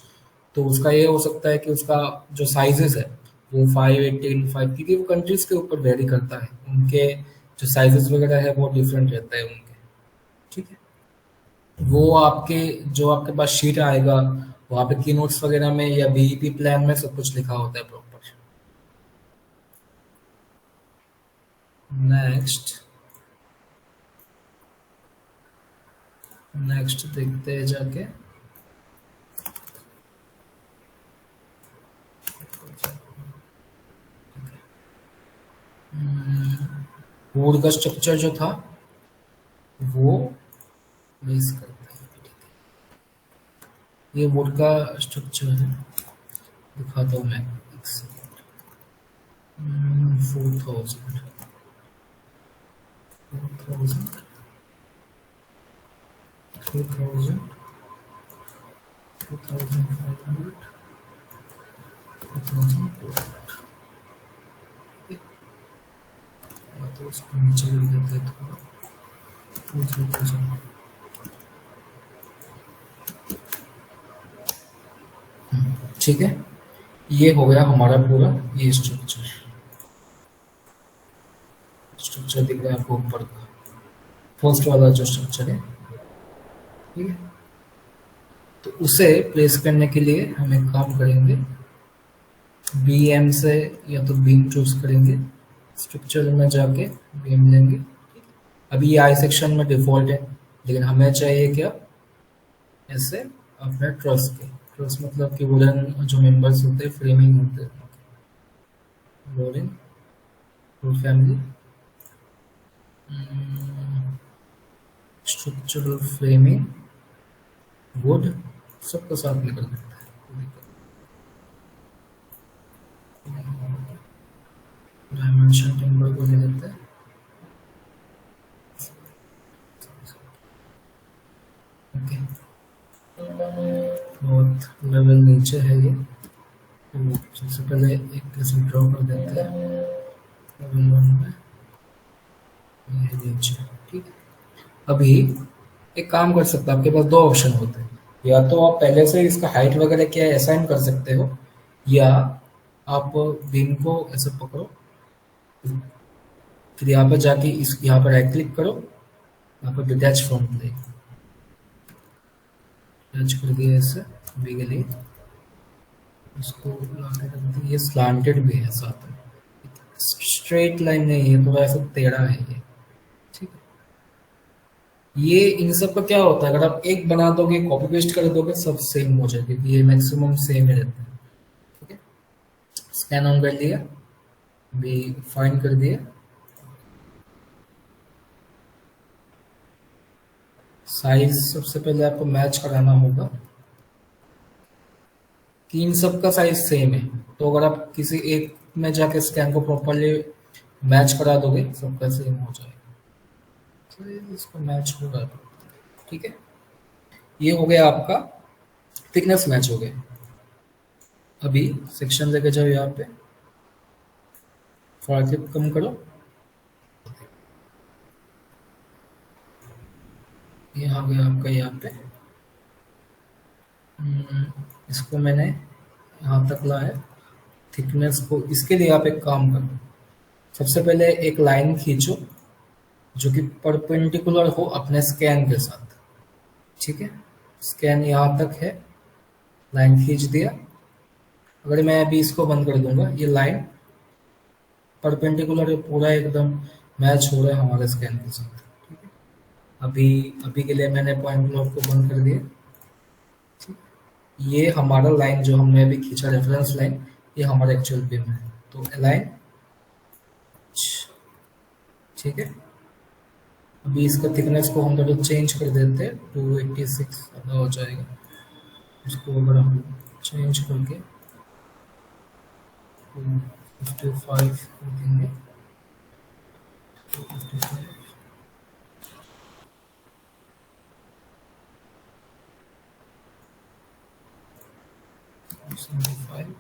Speaker 1: तो उसका ये हो सकता है कि उसका जो साइजेस है वो 518 5, क्योंकि वो कंट्रीज के ऊपर वेरी करता है, उनके जो साइजेस वगैरह है वो डिफरेंट रहता है उनके, ठीक है। वो आपके जो आपके पास शीट आएगा वहाँ पे की नोट्स वगैरह में या बीईपी प्लान में सब कुछ लिखा होता है प्रॉपर। नेक्स्ट नेक्स्ट देखते हैं जाके, कोड का स्ट्रक्चर जो था वो बेस करते हैं, ये बोर्ड का स्ट्रक्चर है, दिखाता हूँ मैं एक सेकंड। 4000 4000 3000 2500 2200, तो उसको नीचे कर देते हैं थोड़ा, 2000। ठीक है, ये हो गया हमारा पूरा ये स्ट्रक्चर। स्ट्रक्चर दिख रहा है आपको ऊपर का, फर्स्ट वाला जो स्ट्रक्चर है, ठीक है। तो उसे प्लेस करने के लिए हम एक काम करेंगे, बीएम से या तो बीम चूज करेंगे, स्ट्रक्चर में जाके बीम लेंगे। अभी ये आई सेक्शन में डिफॉल्ट है, लेकिन हमें चाहिए क्या, ऐसे अपने ट्रस के, ट्रस मतलब कि वुडन जो मेंबर्स होते हैं, फ्रेमिंग होते हैं, loading full family, structural framing would सबका साथ में कर देता है। डायमेंशन टिम्बर को ले लेते हैं। ओके, बहुत लेवल नीचे है ये, तो सबसे पहले एक ऐसे ड्रॉ कर देते हैं लेवल 1 पे, ये है नीचे। ठीक है, अभी एक काम कर सकते हैं, आपके पास दो ऑप्शन होते हैं, या तो आप पहले से इसका हाइट वगैरह क्या असाइन कर सकते हो, या आप बीम को ऐसे पकड़ो, फिर यहाँ पर जाके इस यहाँ पर राइट क्लिक करो, यहाँ पर डिटैच फ्रॉम प्लेन टच कर दिया ऐसे अभी के लिए, इसको लाके रख दिया। ये स्लांटेड भी है साथ में, स्ट्रेट लाइन नहीं है, थोड़ा ऐसा टेढ़ा है ये। ठीक है, ये इन सब का क्या होता है, अगर आप एक बना दोगे कॉपी पेस्ट कर दोगे सब सेम हो जाएगा, क्योंकि ये मैक्सिमम सेम ही रहते हैं। ठीक है, स्कैन ऑन कर लिया, अभी फाइंड कर दिया, साइज सबसे पहले आपको मैच कराना होगा कि इन सब का साइज सेम है, तो अगर आप किसी एक में जाके स्कैन को प्रॉपरली मैच करा दोगे सबका सेम हो जाएगा। तो इसको मैच होगा। ठीक है, ये हो गया आपका थिकनेस मैच हो गया। अभी सेक्शन लेके जाओ, यहाँ पे थोड़ा क्लिप कम करो, ये आ गया आपका यहाँ पे। इसको मैंने यहाँ तक लाया, थिकनेस को, इसके लिए आप एक काम करो, सबसे पहले एक लाइन खींचो जो कि परपेंडिकुलर हो अपने स्कैन के साथ। ठीक है, स्कैन यहाँ तक है, लाइन खींच दिया। अगर मैं अभी इसको बंद कर दूंगा, ये लाइन परपेंडिकुलर पूरा एकदम मैच हो रहा है हमारे स्कैन के साथ। ठीक है, अभी अभी के लिए मैंने पॉइंट क्लाउड को बंद कर दिया। ये हमारा लाइन जो हमने अभी खींचा रेफरेंस लाइन, ये हमारा एक्चुअल बीम है, तो अलाइन। ठीक है, अभी इसका थिकनेस को हम थोड़ा चेंज कर देते हैं, 286 हो जाएगा। इसको अगर हम चेंज करके 255 कर देंगे, 255 75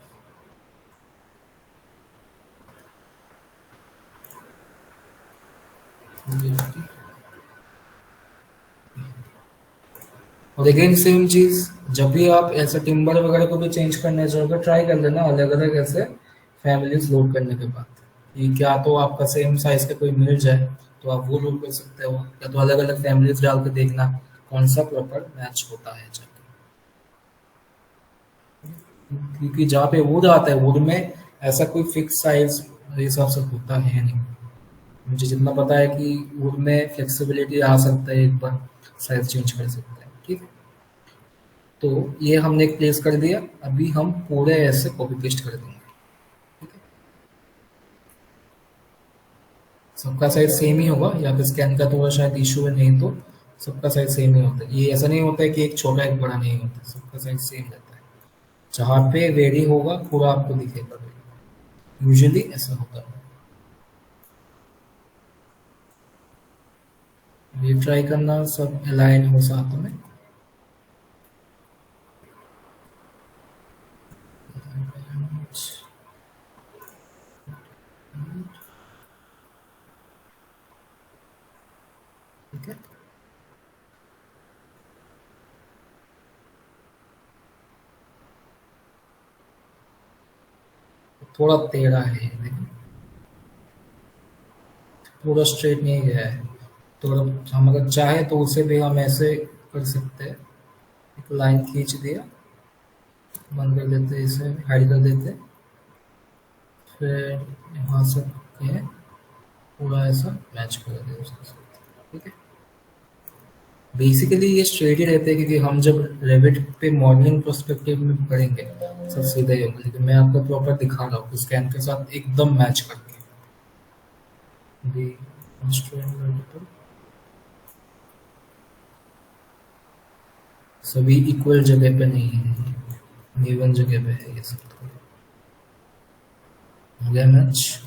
Speaker 1: और अगेन सेम चीज, जब भी आप ऐसे टिम्बर वगैरह को भी चेंज करने जाओगे, ट्राई कर लेना अलग अलग ऐसे फैमिलीज लोड करने के बाद, ये क्या तो आपका सेम साइज का कोई मिल जाए तो आप वो लोड कर सकते हो, या तो अलग अलग फैमिलीज डाल के देखना कौन सा प्रॉपर मैच होता है जाके। क्योंकि जहाँ पे वुड आता है, वुड में ऐसा कोई फिक्स साइज हिसाब से होता है नहीं। मुझे जितना पता है कि वुड में फ्लेक्सिबिलिटी आ सकता है, एक बार साइज चेंज कर सकता है। ठीक है, तो ये हमने एक प्लेस कर दिया, अभी हम पूरे ऐसे कॉपी पेस्ट कर देंगे। ठीक है, सबका साइज सेम ही होगा, या फिर स्कैन का थोड़ा शायद इशू है, नहीं तो सबका साइज सेम ही होता है। ये ऐसा नहीं होता है कि एक छोटा एक बड़ा नहीं होता, सबका साइज सेम रहता है, जहाँ पे वेरी होगा पूरा आपको दिखेगा, यूजुअली ऐसा होता है। ये ट्राई करना सब अलाइन हो साथ में। ठीक है, थोड़ा टेढ़ा है, पूरा स्ट्रेट नहीं गया है, तो हम अगर चाहे तो उसे भी हम ऐसे कर सकते हैं, एक लाइन खींच दिया, बंद कर देते, इसे हाइड कर देते, फिर यहाँ से पूरा ऐसा मैच कर देते उसके साथ। ठीक है, बेसिकली ये स्ट्रेट ही रहते हैं, क्योंकि हम जब रेविट पे मॉडलिंग पर्सपेक्टिव में करेंगे सब सीधा ही होगा, लेकिन मैं आपको प्रॉपर दिखा रहा हूँ स्कैन के साथ एकदम मैच करके। भी सभी इक्वल जगह पे नहीं है, इवन जगह पे है ये सब। तो हो गया मैच।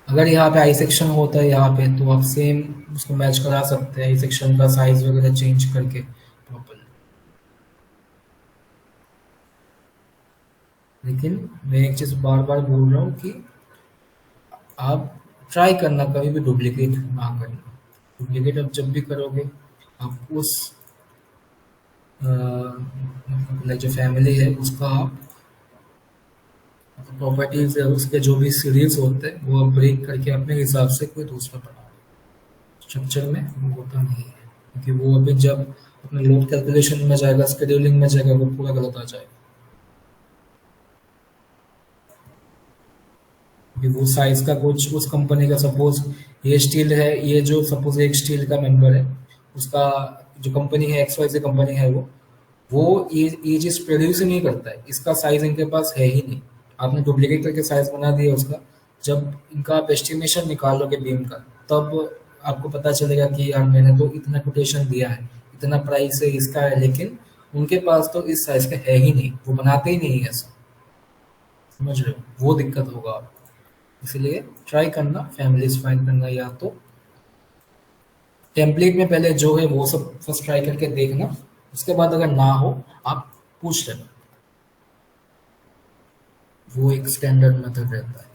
Speaker 1: अगर यहाँ पे आई सेक्शन होता है यहाँ पे, तो आप सेम उसको मैच करा सकते हैं, आई सेक्शन का साइज वगैरह चेंज करके प्रॉपर। लेकिन मैं एक चीज बार बार बोल रहा हूँ कि आप ट्राई करना कभी भी डुप्लीकेट ना करना। डुप्लीकेट आप जब भी करोगे, आप उस लाइक जो फैमिली है उसका आप प्रॉपर्टीज है, उसके जो भी सीरीज होते हैं वो आप ब्रेक करके अपने हिसाब से कोई दूसरा बनाओ। स्ट्रक्चर में वो होता नहीं है, क्योंकि वो अभी जब अपने लोड कैलकुलेशन में जाएगा, शेड्यूलिंग में जाएगा, वो पूरा गलत आ जाएगा। कि वो साइज का कुछ उस कंपनी का, सपोज ये स्टील है, ये जो सपोज एक स्टील का मेंबर है, उसका जो कंपनी है एक्स वाई से कंपनी है, वो ये चीज प्रोड्यूस ही नहीं करता है, इसका साइज इनके पास है ही नहीं। आपने डुप्लीकेट करके साइज बना दिया उसका। जब इनका आप एस्टिमेशन निकालोगे बीम का, तब आपको पता चलेगा कि यार मैंने तो इतना कोटेशन दिया है, इतना प्राइस है इसका है, लेकिन उनके पास तो इस साइज का है ही नहीं, वो बनाते ही नहीं है ऐसा। समझ रहे हो, वो दिक्कत होगा आपको। इसलिए ट्राई करना, फैमिलीज फाइंड करना, या तो टेम्पलेट में पहले जो है वो सब फर्स्ट ट्राई करके देखना। उसके बाद अगर ना हो, आप पूछ लेना। वो एक स्टैंडर्ड मेथड रहता है।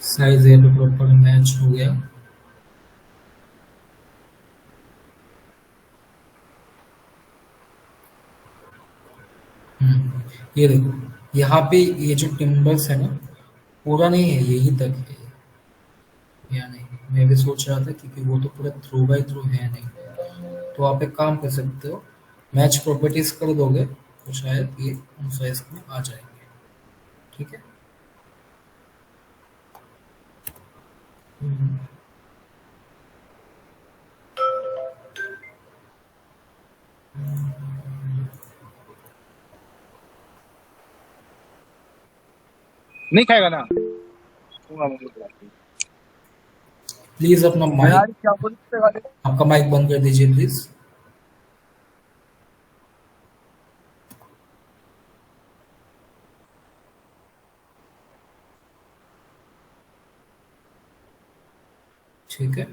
Speaker 1: साइज ये पे प्रॉपर मैच हो गया। ये देखो, यहाँ पे ये जो टिम्बर्स है ना, पूरा नहीं है, यही तक है या नहीं। मैं भी सोच रहा था, क्योंकि वो तो पूरा थ्रू बाई थ्रू है नहीं। तो आप एक काम कर सकते हो, मैच प्रॉपर्टीज कर दोगे तो शायद ये उन साइज में आ जाएंगे। ठीक है। हम्म।
Speaker 4: नहीं खाएगा ना, दूंगा मुझे बुला के।
Speaker 1: प्लीज अपना
Speaker 4: मैं
Speaker 1: माइक,
Speaker 4: आज क्या बोलते वाले।
Speaker 1: आपका माइक बंद कर दीजिए प्लीज। ठीक है।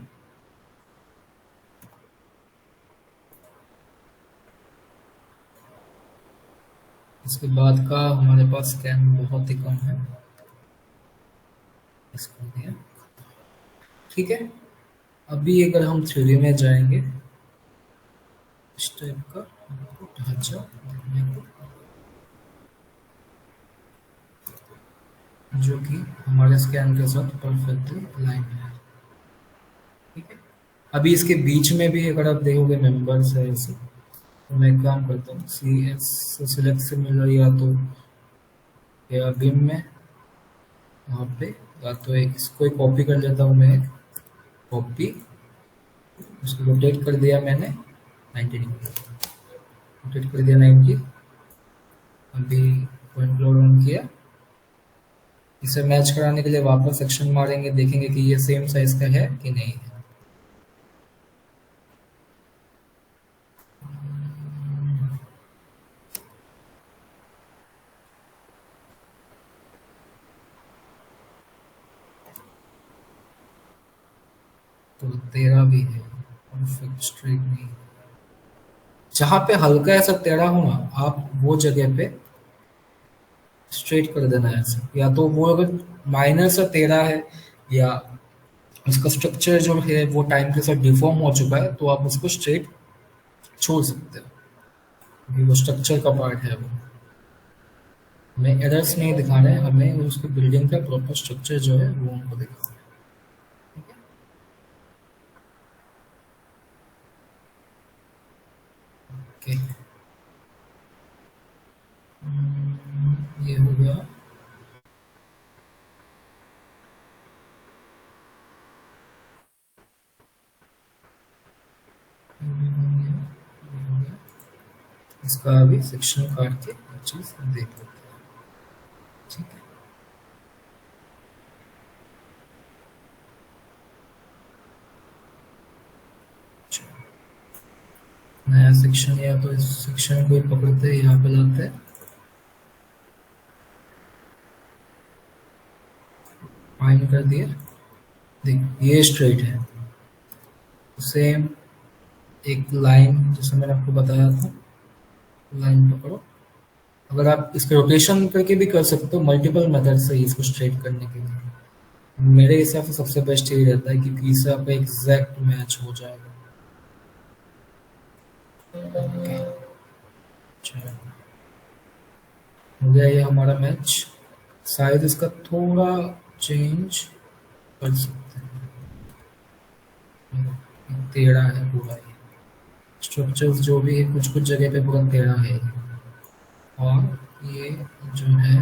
Speaker 1: इसके बाद का हमारे पास स्कैन बहुत ही कम है, इसको दिया। ठीक है। अभी अगर हम थ्योरी में जाएंगे, इस टाइप का आपको ढांचा देखने को, जो कि हमारे स्कैन के साथ परफेक्टली अलाइन है। ठीक है। अभी इसके बीच में भी अगर आप देखोगे मेंबर्स है ऐसे, तो मैं एक काम करता हूँ, सी एस सिलेक्ट से मिल रही, या तो या बिम में वहाँ पे, या तो एक इसको एक कॉपी कर लेता हूँ मैं, एक कॉपी, उसको रोटेट कर दिया मैंने 90 डिग्री, रोटेट कर दिया 90। अभी पॉइंट क्लाउड ऑन किया, इसे मैच कराने के लिए वापस सेक्शन मारेंगे, देखेंगे कि ये सेम साइज का है कि नहीं है। तो 13 भी है, परफेक्ट स्ट्रेट नहीं। जहाँ पे हल्का ऐसा टेढ़ा हो ना, आप वो जगह पे स्ट्रेट कर देना है ऐसे। या तो वो अगर माइनर सा टेढ़ा है, या उसका स्ट्रक्चर जो है वो टाइम के साथ डिफॉर्म हो चुका है, तो आप उसको स्ट्रेट छोड़ सकते हो, क्योंकि वो स्ट्रक्चर का पार्ट है। वो हमें एरर्स नहीं दिखाने हैं, हमें उसकी बिल्डिंग का प्रॉपर स्ट्रक्चर जो है वो उनको दिखाना है। ठीक है, ओके। ये हो गया। ये भी हो गया, ये हो गया। इसका अभी सेक्शन काट के चीज देख लेते हैं। ठीक है, नया सेक्शन, या तो इस सेक्शन को ही पकड़ते हैं, यहाँ पे लाते हैं, फाइन कर दिया। देख ये स्ट्रेट है, सेम एक लाइन जैसे मैंने आपको बताया था, लाइन पकड़ो। अगर आप इसके रोटेशन करके भी कर सकते हो, मल्टीपल मेथड से ही इसको स्ट्रेट करने के लिए। मेरे हिसाब से सबसे बेस्ट यही रहता है, क्योंकि इससे आपका एग्जैक्ट मैच हो जाएगा। ओके, चलो हो गया ये हमारा मैच। शायद इसका थोड़ा चेंज कर सकते हैं, टेढ़ा है पूरा ये स्ट्रक्चर्स जो भी है, कुछ कुछ जगह पे पूरा टेढ़ा है। और ये जो है,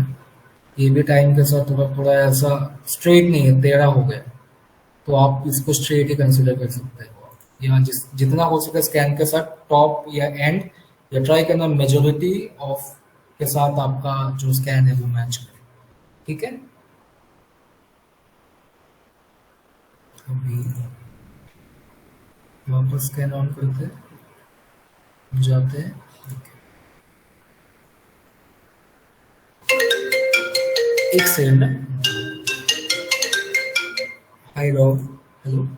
Speaker 1: ये भी टाइम के साथ थोड़ा थोड़ा ऐसा स्ट्रेट नहीं है, टेढ़ा हो गया। तो आप इसको स्ट्रेट ही कंसिडर कर सकते हो, या जितना हो सके स्कैन के साथ टॉप या एंड, या ट्राई करना मेजोरिटी ऑफ के साथ आपका जो स्कैन है वो मैच करे। ठीक है, अभी वापस स्कैन ऑन करते हैं, जाते हैं। एक सेकंड, हाय रॉब, हेलो।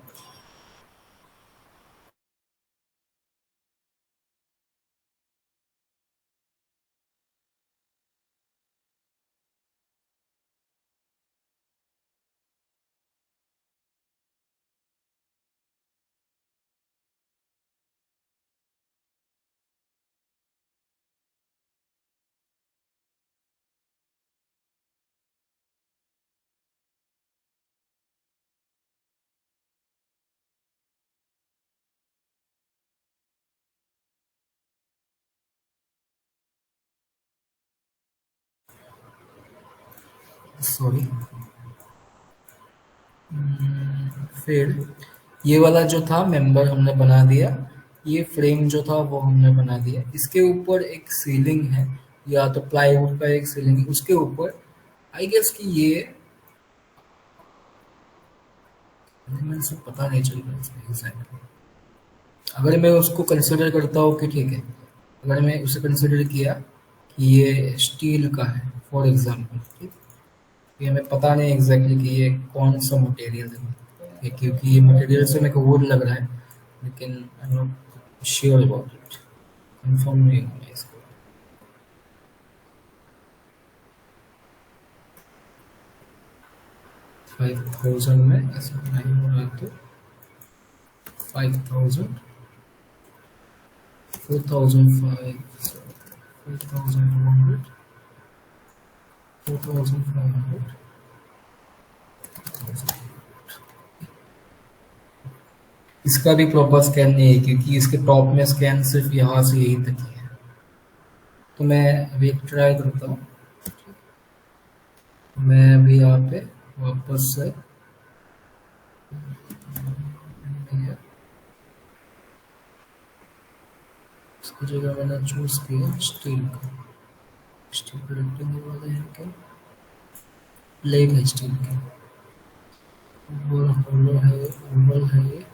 Speaker 1: सॉरी, फिर ये वाला जो था मेंबर हमने बना दिया, ये फ्रेम जो था वो हमने बना दिया। इसके ऊपर एक सीलिंग है, या तो प्लाईवुड का एक सीलिंग है, उसके ऊपर आई गेस कि ये मैंने से पता नहीं चल रहा इसमें एग्जैक्टली। अगर मैं उसको कंसिडर करता हूँ कि ठीक है, अगर मैं उसे कंसिडर किया कि ये स्टील का है फॉर एग्जाम्पल, ठीक, ये हमें पता नहीं एग्जैक्टली कि ये कौन सा मटेरियल है, क्योंकि ये मटेरियल से मेरे को वुड लग रहा है, लेकिन I am not sure about it, confirm नहीं हूँ मैं इसको। 5000 में ऐसा नहीं हो रहा, तो 5000, 4005, 4200, 4500। इसका भी प्रॉपर स्कैन नहीं है, क्योंकि इसके टॉप में स्कैन सिर्फ यहाँ से यहीं तक ही है। तो मैं अभी एक ट्राई करता हूँ, मैं अभी यहाँ पे वापस से इसकी जगह मैंने चूज किया स्टील का। स्टील का रेक्टेंगल वाले हैं क्या, प्लेट है स्टील की, ऊपर होलो है, ओवल है ये,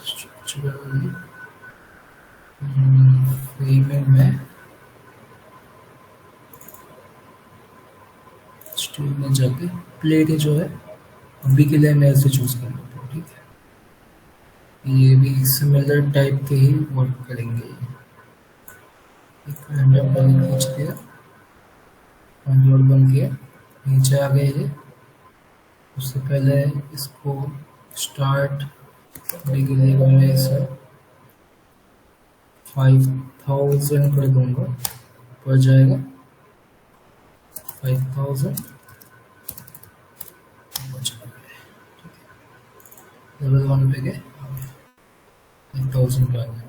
Speaker 1: स्ट्रक्चरल फ्रेमिंग में स्टील में जाके प्लेट जो है अभी के लिए मैं इसे चूज कर लेता हूँ। ये भी सिमिलर टाइप के ही वर्क करेंगे। एक रैंडम पॉइंट खींच दिया, पॉइंट बन गया, नीचे आ गए ये। उससे पहले इसको स्टार्ट डिग्री में इसे 5000 कर दूंगा, पड़ जाएगा 5000। लेवल 1 पे गए, 5000 पे आ गए।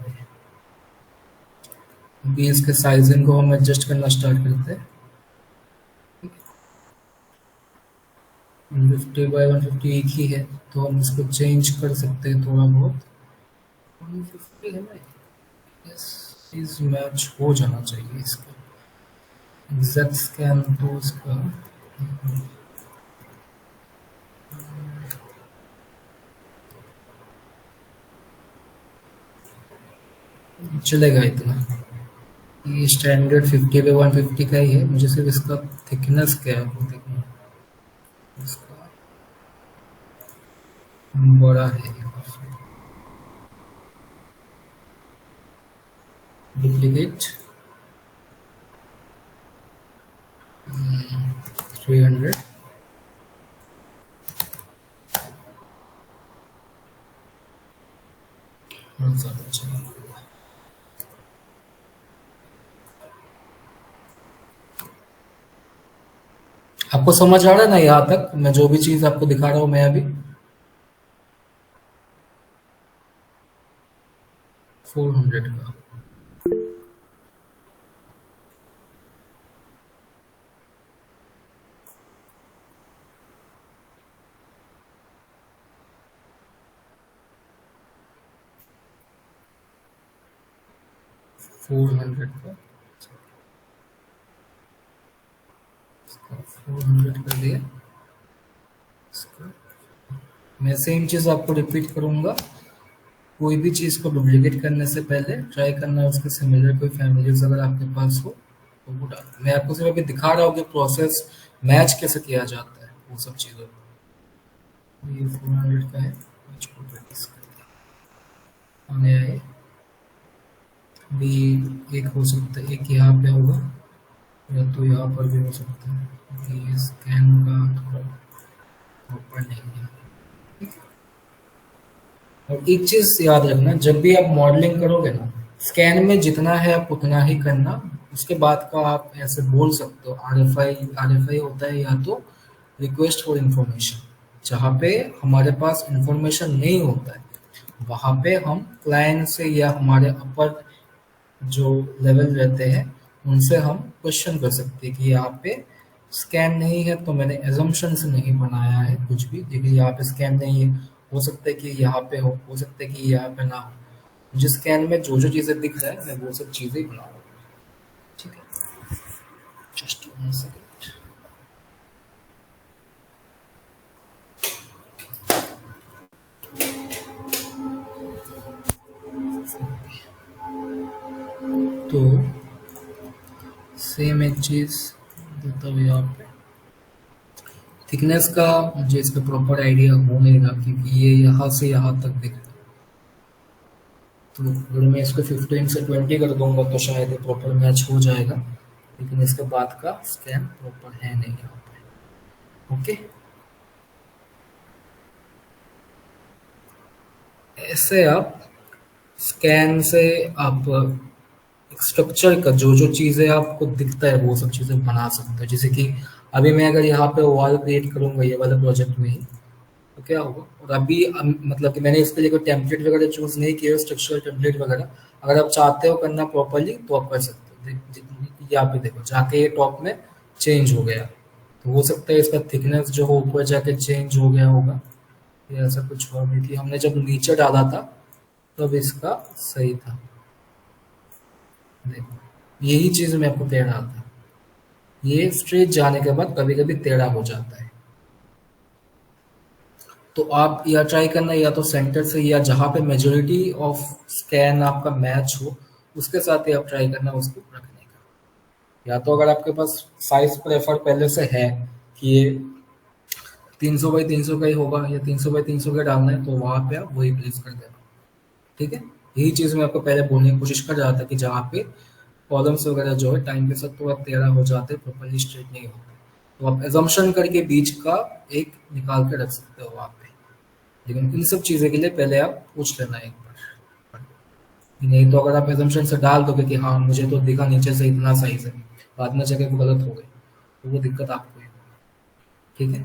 Speaker 1: अभी इसके साइजिंग को हम एडजस्ट करना स्टार्ट करते हैं। 150 बाय 150 एक ही है, तो हम इसको चेंज कर सकते हैं थोड़ा बहुत। 150 है ना, यस, इस मैच हो जाना चाहिए इसका एग्जैक्ट स्कैन। तो इसका चलेगा इतना। ये स्टैंडर्ड 50 बाय 150 का ही है, मुझे सिर्फ इसका थिकनेस क्या है वो देखना है। इसका बड़ा है, डुप्लीकेट 300। और ज़्यादा चाहिए। आपको समझ आ रहा है ना यहाँ तक, मैं जो भी चीज आपको दिखा रहा हूँ मैं अभी? 400 का। फोर हंड्रेड का 400 कर दिया। मैं सेम चीज आपको रिपीट करूंगा। कोई भी चीज को डुप्लीकेट करने से पहले ट्राई करना उसके सिमिलर कोई फैमिलीज अगर आपके पास हो तो वो डाल। मैं आपको सिर्फ अभी दिखा रहा हूँ कि प्रोसेस मैच कैसे किया जाता है वो सब चीजों को। ये 400 का है, इसको 20 कर दिया। आने आए भी, एक हो सकता है, एक यहाँ पे होगा या तो यहाँ पर भी हो सकता है। ये स्कैन का थोड़ा प्रॉपर नहीं है। और एक चीज याद रखना, जब भी आप मॉडलिंग करोगे ना, स्कैन में जितना है आप उतना ही करना। उसके बाद का आप ऐसे बोल सकते हो, आरएफआई होता है या तो रिक्वेस्ट फॉर इंफॉर्मेशन, जहाँ पे हमारे पास इंफॉर्मेशन नहीं होता है वहाँ पे हम क्लाइंट से या हमारे अपर जो लेवल रहते हैं उनसे हम क्वेश्चन कर सकते हैं कि यहाँ पे स्कैन नहीं है, तो मैंने एजम्पशन से नहीं बनाया है कुछ भी, लेकिन यहाँ पे स्कैन नहीं है, हो सकता है कि यहाँ पे हो सकता है कि यहाँ पे ना हो। मुझे स्कैन में जो जो चीज़ें दिख रहा है मैं वो सब चीज़ें ही बना रहा हूँ। ठीक है, जस्ट 1 सेकेंड। तो सेम एक चीज़ देता हूँ यहाँ पे। थिकनेस का मुझे इसका प्रॉपर आइडिया हो नहीं रहा क्योंकि ये यहाँ से यहाँ तक दिख रहा है। तो अगर मैं इसको 15 से 20 कर दूंगा तो शायद ये प्रॉपर मैच हो जाएगा, लेकिन इसके बाद का स्कैन प्रॉपर है नहीं यहाँ पे। ओके, ऐसे आप स्कैन से आप स्ट्रक्चर का जो जो चीज़ें आपको दिखता है वो सब चीज़ें बना सकते हो। जैसे कि अभी मैं अगर यहाँ पे वॉल क्रिएट करूंगा ये वाले प्रोजेक्ट में ही, तो क्या होगा। और अभी मतलब कि मैंने इसके लिए कोई टेम्पलेट वगैरह चूज नहीं किया, स्ट्रक्चरल टेम्पलेट वगैरह। अगर आप चाहते हो करना प्रॉपरली तो आप कर सकते हो। यहाँ पे देखो जाके ये टॉप में चेंज हो गया, तो हो सकता है इसका थिकनेस जो हो ऊपर जाके चेंज हो गया होगा, या ऐसा कुछ हुआ भी कि हमने जब नीचे डाला था तब इसका सही था। देखो यही चीज मैं आपको कह रहा था, ये स्ट्रेट जाने के बाद कभी कभी टेढ़ा हो जाता है। तो आप या ट्राई करना या तो सेंटर से, या जहां पे मेजोरिटी ऑफ स्कैन आपका मैच हो उसके साथ ही आप ट्राई करना उसको रखने का। या तो अगर आपके पास साइज प्रेफर पहले से है कि ये 300 बाई 300 का ही होगा या 300 बाई 300 का डालना है, तो वहां पे आप वही प्लेस कर देना। ठीक है, यही चीज़ मैं आपको पहले बोलने की कोशिश कर रहा था कि जहाँ पे कॉलम्स वगैरह जो है टाइम के साथ थोड़ा टेढ़ा हो जाते हैं, प्रॉपर्ली स्ट्रेट नहीं होते, तो आप एजम्पशन करके बीच का एक निकाल के रख सकते हो वहाँ पे। लेकिन इन सब चीज़ें के लिए पहले आप पूछ लेना एक बार, नहीं तो अगर आप एजम्पशन से डाल दोगे कि हाँ मुझे तो दिखा नीचे से इतना साइज है, बाद में जगह वो गलत हो गई, तो वो दिक्कत आपको है। ठीक है,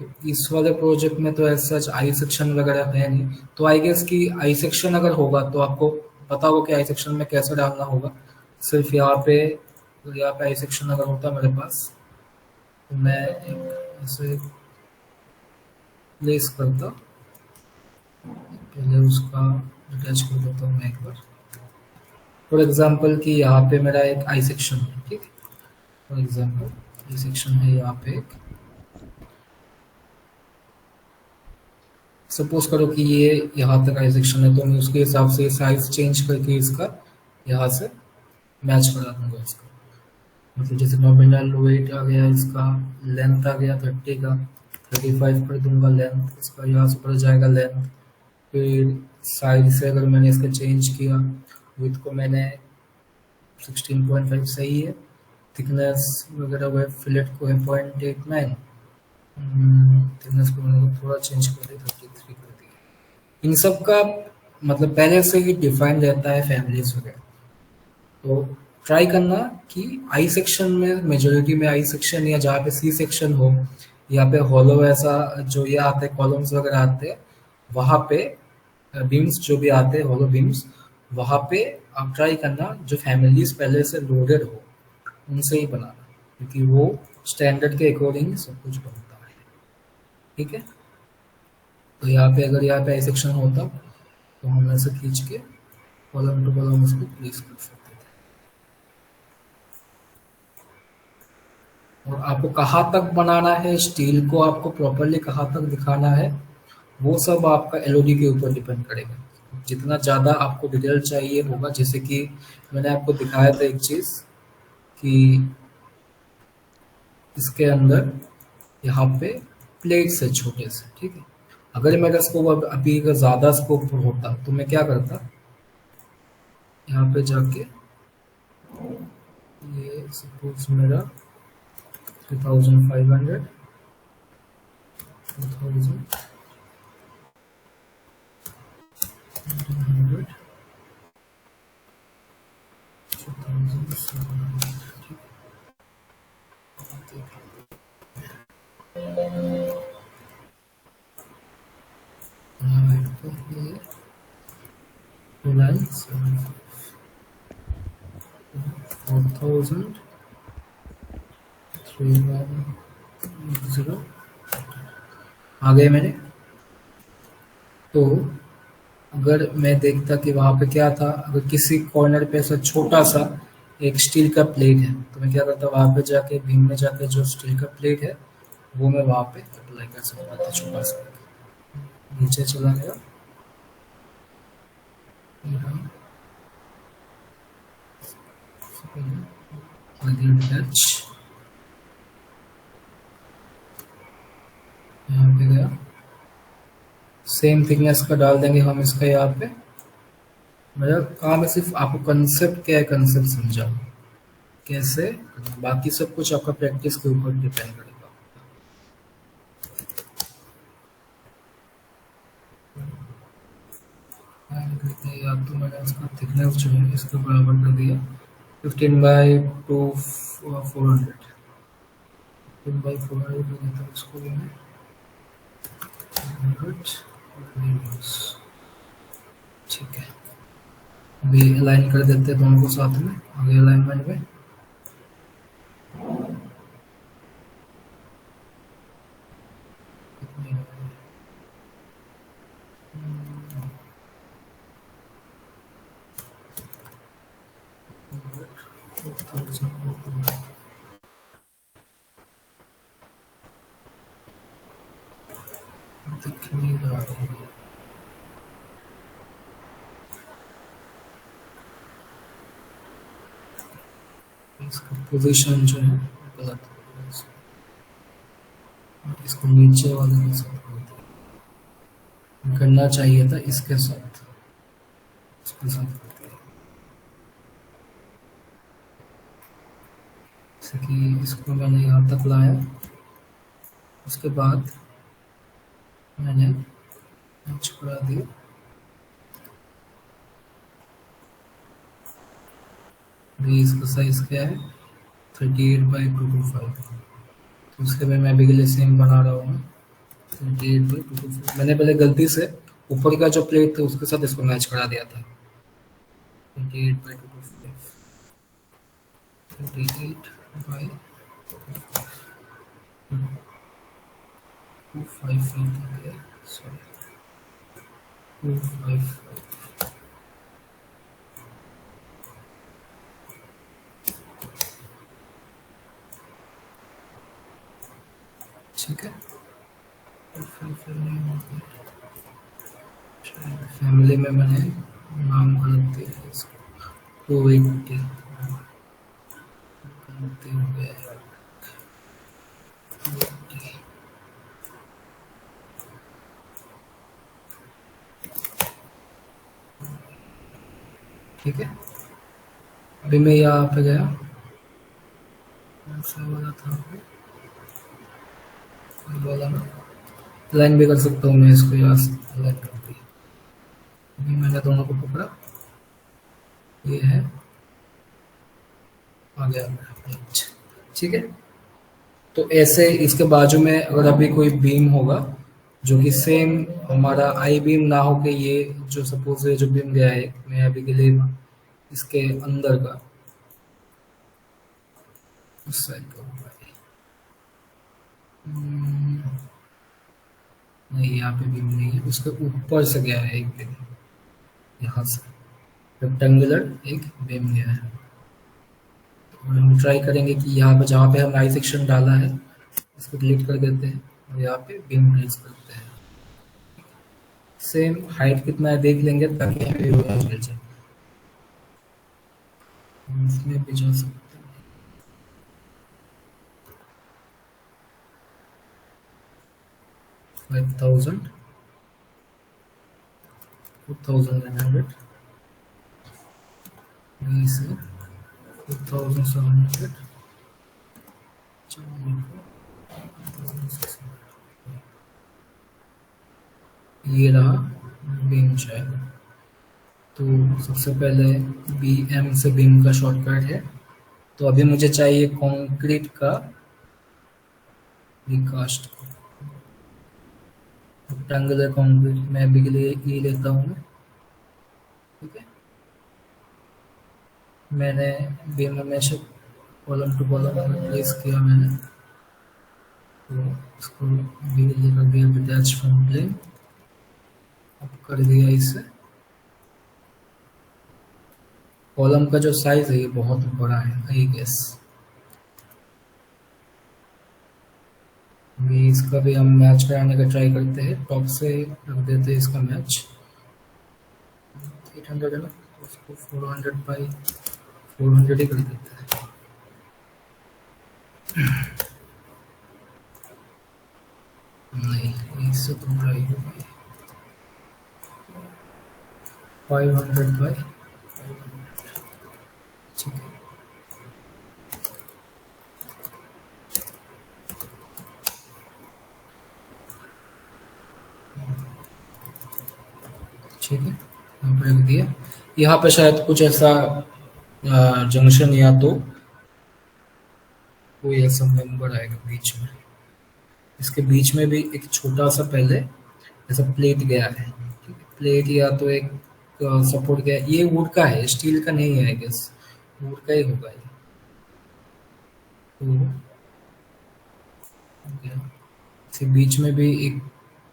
Speaker 1: तो इस वाले प्रोजेक्ट में तो ऐसा सच आई सेक्शन वगैरह है नहीं, तो आई गेस कि आई सेक्शन अगर होगा तो आपको पता होगा कि आई सेक्शन में कैसे डालना होगा। सिर्फ यहाँ पे आई सेक्शन अगर होता मेरे पास, तो मैं एक ऐसे प्लेस करता, पहले उसका अटैच कर देता हूँ मैं एक बार, फॉर एग्जाम्पल कि यहाँ पे मेरा एक आई सेक्शन है। ठीक है, फॉर एग्जाम्पल आई सेक्शन है यहाँ पे एक, सपोज करो कि ये यहाँ तक आई सेक्शन है, तो मैं उसके हिसाब से साइज चेंज करके इसका यहाँ से मैच करा दूंगा इसका। मतलब जैसे नॉमिनल वेट आ गया इसका, लेंथ आ गया 30 का, 35 कर दूंगा लेंथ इसका, यहाँ से ऊपर जाएगा लेंथ। फिर साइज से अगर मैंने इसका चेंज किया, विथ को मैंने 16.5 सही है, थिकनेस वगैरह वो फिलेट को है 0.89, थिकनेस को मैंने थोड़ा चेंज कर दिया 33 कर दिया। इन सब का मतलब पहले से ही डिफाइन रहता है फैमिलीज वगैरह, तो ट्राई करना कि आई सेक्शन में, मेजोरिटी में आई सेक्शन या जहाँ पे सी सेक्शन हो, यहाँ पे हॉलो ऐसा जो ये आते हैं कॉलम्स वगैरह आते हैं, वहाँ पे बीम्स जो भी आते हैं हॉलो बीम्स, वहाँ पे आप ट्राई करना जो फैमिलीज पहले से लोडेड हो उनसे ही बनाना, क्योंकि वो स्टैंडर्ड के अकॉर्डिंग सब कुछ बनता है। ठीक है, तो यहाँ पे अगर यहाँ पे आई सेक्शन होता तो हम ऐसे खींच के कॉलम टू कॉलम उसको प्लेस कर सकते थे। और आपको कहाँ तक बनाना है, स्टील को आपको प्रॉपरली कहाँ तक दिखाना है, वो सब आपका एलओडी के ऊपर डिपेंड करेगा। जितना ज़्यादा आपको डिटेल चाहिए होगा, जैसे कि मैंने आपको दिखाया था एक चीज़ कि इसके अंदर यहाँ पे प्लेट्स है छोटे से। ठीक है, अगर मेरा स्कोप अभी अगर ज़्यादा स्कोप होता तो मैं क्या करता, यहाँ पे जाके ये सपोज मेरा 3500 2000 आ गए मेरे। तो अगर मैं देखता कि वहाँ पे क्या था, अगर किसी कॉर्नर पे ऐसा छोटा सा एक स्टील का प्लेट है, तो मैं क्या करता, वहाँ पे जाके भीम में जाके जो स्टील का प्लेट है वो मैं वहाँ पे अप्लाई कर सकता था। छोटा सा नीचे चला गया, टच यहाँ पे गया, सेम थिकनेस का डाल देंगे हम इसका यहाँ पे। मेरा काम है सिर्फ आपको कंसेप्ट क्या है, कंसेप्ट समझाओ कैसे, बाकी सब कुछ आपका प्रैक्टिस के ऊपर डिपेंड करेगा। या तो मैंने इसका थिकनेस जो है इसका बराबर कर दिया 15/2 400, 15/400 कर देता इसको मैंने 100। ठीक है, अभी अलाइन कर देते हैं दोनों को साथ में, आगे अलाइनमेंट में। दिख नहीं रहा है। इसका पोजीशन जो है गलत है, इसको नीचे वाले में सेट कर करना चाहिए था इसके साथ, इसके साथ करते हैं। जैसे कि इसको मैंने यहाँ तक लाया, उसके बाद मैंने मैच करा दिया। अभी इसका साइज क्या है, 38/225। तो उसके बाद मैं अभी के लिए सेम बना रहा हूँ, 38/225। मैंने पहले गलती से ऊपर का जो प्लेट था उसके साथ इसको मैच करा दिया था। 38/225, 38/255, सॉरी 255। ठीक है, फैमिली में मैंने नाम गलत दिया इसको, 280 गलती हो गया। ठीक है, अभी मैं यहाँ पे गया, ऐसा वाला था, कोई वाला ना, लाइन भी कर सकता हूँ मैं इसको, यहाँ से लाइन कर दी। अभी मैंने दोनों को पकड़ा, ये है, आ गया मेरा। ठीक है, तो ऐसे इसके बाजू में अगर अभी कोई बीम होगा जो कि सेम हमारा आई बीम ना हो के, ये जो सपोज है जो बीम गया है, मैं अभी के लिए इसके अंदर का उस साइड का होगा, नहीं यहाँ पे बीम नहीं है, उसके ऊपर से गया है एक बीम, यहाँ से रेक्टेंगुलर एक बीम गया है। तो हम ट्राई करेंगे कि यहाँ पे जहाँ पे हम आई सेक्शन डाला है इसको डिलीट कर देते हैं और यहाँ पे बीम प्लेस करते हैं। सेम हाइट कितना है देख लेंगे ताकि हमें भी पता चल जाए। इसमें भी जा सकते हैं, फाइव थाउजेंड 2,900, 4,700, ये रहा बीम चाइल्ड। तो सबसे पहले बी एम से बीम का शॉर्टकट है। तो अभी मुझे चाहिए कंक्रीट का रिकास्ट, रेक्टेंगुलर कंक्रीट मैं अभी के लिए ये लेता हूँ। ठीक है, मैंने बीम में से कॉलम टू कॉलम प्लेस किया मैंने, तो इसको अभी के लिए कर दिया डिटैच फ्रॉम प्लेन, अब कर दिया इसे। कॉलम का जो साइज है ये बहुत बड़ा है आई गेस, अभी इसका भी हम मैच कराने का ट्राई करते हैं। टॉप से रख देते हैं इसका मैच, 800 है ना, तो उसको 400/400 ही कर देते हैं। नहीं, इससे तो बड़ा ही होगा, 500/500। ठीक है, ठीक है, यहाँ पर रख दिया। यहाँ पे शायद कुछ ऐसा जंक्शन या तो कोई ऐसा मेंबर आएगा बीच में, इसके बीच में भी एक छोटा सा पहले ऐसा प्लेट गया है। ठीक है, प्लेट या तो एक सपोर्ट गया, ये वुड का है, स्टील का नहीं है आई गेस, वुड का ही होगा ये। तो इसके बीच में भी एक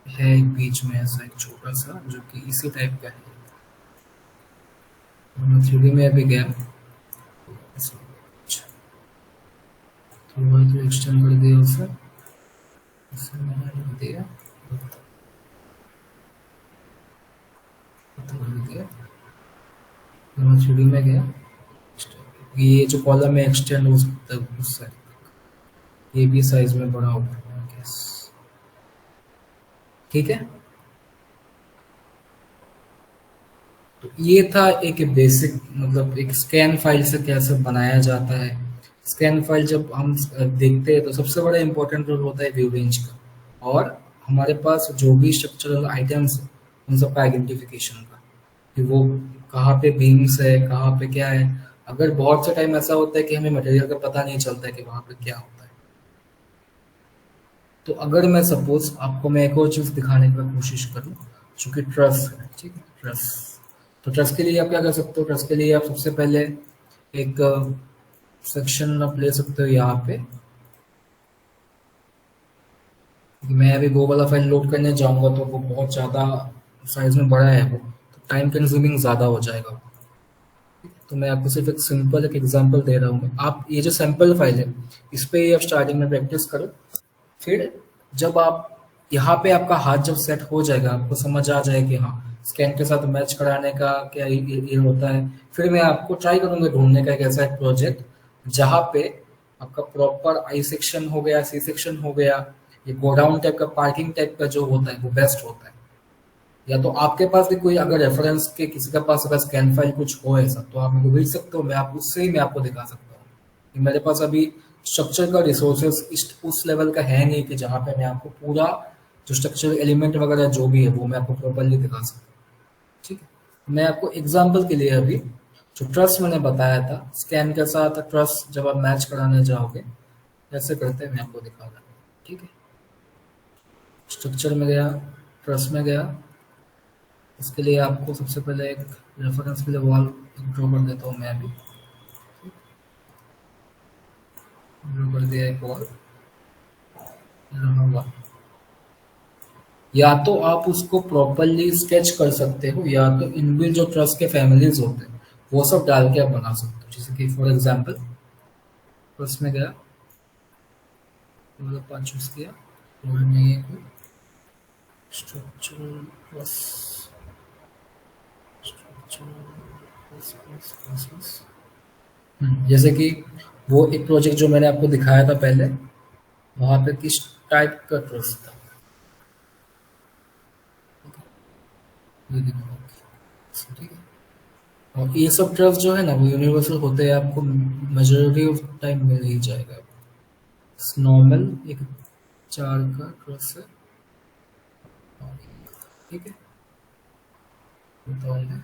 Speaker 1: है, एक बीच में ऐसा एक छोटा सा जो कि इसी टाइप का है। 3D में अभी गया, तो वही तो एक्सटेंड कर दिया उसे, इसे मैंने रख दिया, तो कर दिया। 3D में गया, ये जो कॉलम है एक्सटेंड हो सकता है उस साइड तक, ये भी साइज में बड़ा होगा आई गेस। ठीक है, तो ये था एक बेसिक, मतलब एक स्कैन फाइल से कैसे बनाया जाता है। स्कैन फाइल जब हम देखते हैं तो सबसे बड़ा इंपॉर्टेंट रोल होता है व्यू रेंज का, और हमारे पास जो भी स्ट्रक्चरल आइटम्स है उन सबका आइडेंटिफिकेशन का, कि वो कहाँ पे बीम्स है, कहाँ पे क्या है। अगर बहुत सा टाइम ऐसा होता है कि हमें मटेरियल का पता नहीं चलता है कि वहाँ पे क्या होता है, तो अगर मैं सपोज आपको मैं एक और चीज़ दिखाने की कोशिश करूँ, चूंकि ट्रस है, ठीक है, ट्रस। तो ट्रस के लिए आप क्या कर सकते हो, ट्रस के लिए आप सबसे पहले एक सेक्शन आप ले सकते हो यहाँ पे। मैं अभी वो वाला फाइल लोड करने जाऊंगा तो वो बहुत ज़्यादा साइज में बड़ा है, वो तो टाइम कंज्यूमिंग ज़्यादा हो जाएगा। तो मैं आपको सिर्फ एक सिंपल एक एग्जांपल दे रहा हूँ। आप ये जो सैंपल फाइल है इस पे ही आप स्टार्टिंग में प्रैक्टिस करो। फिर जब आप यहाँ पे आपका हाथ जब सेट हो जाएगा, आपको समझ आ जाए कि हाँ स्कैन के साथ मैच कराने का क्या ये होता है, फिर मैं आपको ट्राई करूंगा ढूंढने का एक ऐसा एक प्रोजेक्ट जहाँ पे आपका प्रॉपर आई सेक्शन हो गया, सी सेक्शन हो गया, ये गोडाउन टाइप का, पार्किंग टाइप का जो होता है वो बेस्ट होता है। या तो आपके पास भी कोई अगर रेफरेंस के किसी के पास अगर स्कैन फाइल कुछ हो ऐसा तो आप मेरे को भेज सकते हो, मैं आप उससे ही मैं आपको दिखा सकता हूँ कि मेरे पास अभी स्ट्रक्चर का रिसोर्सेस उस लेवल का है नहीं कि जहाँ पे मैं आपको पूरा जो स्ट्रक्चर एलिमेंट वगैरह जो भी है वो मैं आपको प्रॉपरली दिखा सकता हूँ। ठीक है, मैं आपको एग्जाम्पल के लिए अभी जो ट्रस्ट मैंने बताया था स्कैन के साथ ट्रस्ट जब आप मैच कराने जाओगे कैसे करते हैं मैं आपको दिखा रहा हूँ। ठीक है, स्ट्रक्चर में गया, ट्रस्ट में गया, इसके लिए आपको सबसे पहले एक रेफरेंस के लिए वॉल ड्रॉ कर देता हूँ मैं अभी। ड्रॉ कर दिया एक वॉल रहा हुआ। या तो आप उसको प्रॉपरली स्केच कर सकते हो, या तो इनबिल्ट जो ट्रस्ट के फैमिलीज होते हैं वो सब डाल के आप बना सकते हो। जैसे कि फॉर एग्जांपल ट्रस्ट में गया, मतलब पांच चूज किया और नहीं है कोई स्ट्रक्चरल प्लस जैसे कि वो एक प्रोजेक्ट जो मैंने आपको दिखाया था पहले, वहां पे किस टाइप का ट्रस्ट था ये देखो। ठीक है, और ये सब ट्रस्ट जो है ना वो यूनिवर्सल होते हैं, आपको मेजोरिटी ऑफ टाइम मिल ही जाएगा। नॉर्मल एक चार का ट्रस्ट है, ठीक है, बताऊंगा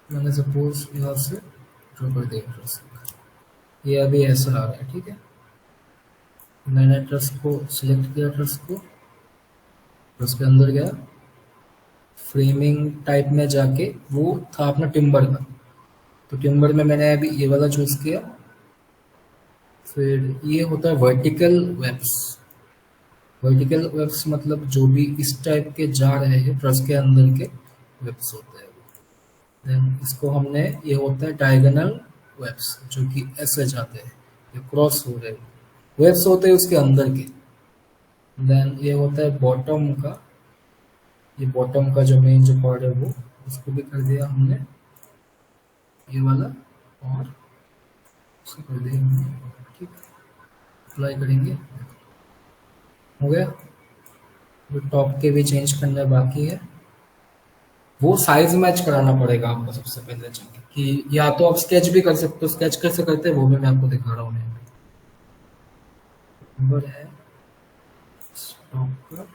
Speaker 1: मैंने सपोज यहाँ से ड्रॉ कर दिया ट्रस्ट, ये अभी ऐसा आ रहा है। ठीक है, मैंने ट्रस्ट को सिलेक्ट किया, ट्रस्ट को, ट्रस्ट के अंदर गया, फ्रेमिंग टाइप में जाके वो था अपना टिम्बर का, तो टिम्बर में मैंने अभी ये वाला चूज किया। फिर ये होता है वर्टिकल वेब्स। वर्टिकल वेब्स मतलब जो भी इस टाइप के जा रहे हैं ट्रस्ट के अंदर के वेब्स होते हैं। देन इसको हमने, ये होता है डायगोनल वेब्स जो कि ऐसे जाते हैं, ये क्रॉस हो रहे वेब्स होते हैं उसके अंदर के। देन ये होता है बॉटम का, ये बॉटम का जो मेन जो पार्ट है वो, उसको भी कर दिया हमने ये वाला, और उसको कर दिया हमने। ठीक, अप्लाई करेंगे, हो गया। जो टॉप के भी चेंज करना बाकी है, वो साइज मैच कराना पड़ेगा आपको सबसे पहले जाके, कि या तो आप स्केच भी कर सकते हो, स्केच कैसे करते हैं वो भी मैं आपको दिखा रहा हूँ। नंबर है टॉप का,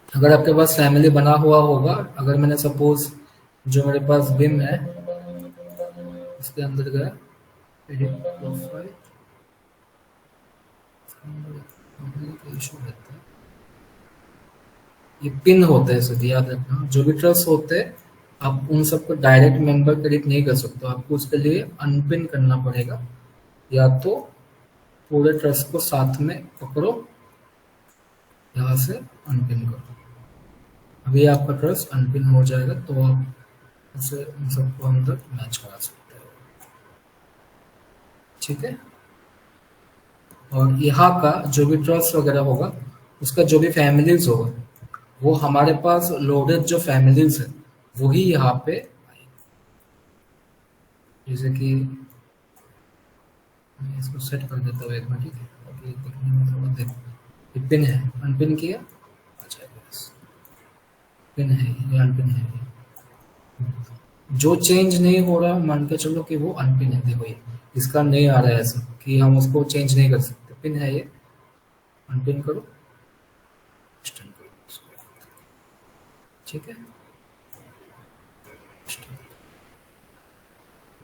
Speaker 1: अगर आपके पास फैमिली बना हुआ होगा, अगर मैंने सपोज जो मेरे पास बिम है इसके अंदर गया, एडिट प्रोफाइल, इशू रहता है, ये पिन होते हैं सर, याद रखना। जो भी ट्रस्ट होते हैं आप उन सबको डायरेक्ट मेंबर क्रेडिट नहीं कर सकते, आपको उसके लिए अनपिन करना पड़ेगा, या तो पूरे ट्रस्ट को साथ में पकड़ो, यहाँ से अनपिन करो। अभी आपका ट्रस्ट अनपिन हो जाएगा तो आप उसे इन सबको अंदर मैच करा सकते हो। ठीक है, और यहाँ का जो भी ट्रस्ट वगैरह होगा उसका जो भी फैमिलीज होगा वो हमारे पास लोडेड जो फैमिलीज है वही यहाँ पे आएगी। जैसे कि मैं इसको सेट कर देता हूँ एक मिनट, ठीक है, ताकि दिखने में थोड़ा देखो। ये पिन है, अनपिन किया आ जाएगा, पिन है ये, अनपिन है ये। जो चेंज नहीं हो रहा मान के चलो कि वो अनपिन है। देखो ये इसका नहीं आ रहा है ऐसा कि हम उसको चेंज नहीं कर सकते। पिन है ये, अनपिन करो, extend करो इसको। ठीक है,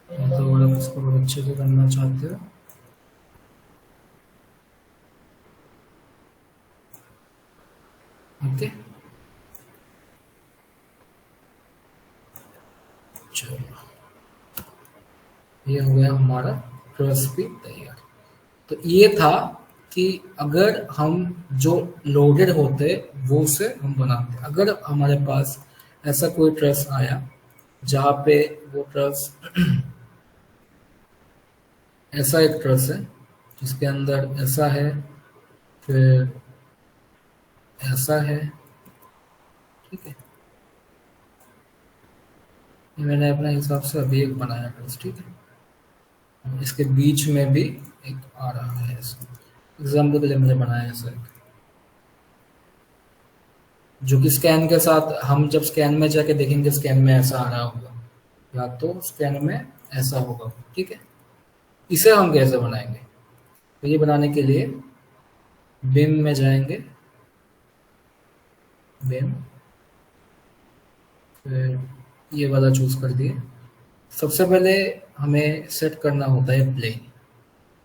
Speaker 1: तो अगर आप इसको बहुत अच्छे से करना चाहते हो ओके, चलो ये हो गया हमारा ट्रस भी तैयार। तो ये था कि अगर हम जो लोडेड होते वो उसे हम बनाते। अगर हमारे पास ऐसा कोई ट्रस आया जहाँ पे वो ट्रस ऐसा एक ट्रस है जिसके अंदर ऐसा है, फिर ऐसा है, ठीक है, ये मैंने अपने हिसाब से अभी एक बनाया ट्रस, ठीक है। इसके बीच में भी एक आ रहा है ऐसा, एग्जाम्पल के लिए मैंने बनाया ऐसा एक, जो कि स्कैन के साथ हम जब स्कैन में जाके देखेंगे स्कैन में ऐसा आ रहा होगा, या तो स्कैन में ऐसा होगा, ठीक है। इसे हम कैसे बनाएंगे? तो ये बनाने के लिए बिम में जाएंगे, बिम, फिर ये वाला चूज कर दिए। सबसे पहले हमें सेट करना होता है प्लेन,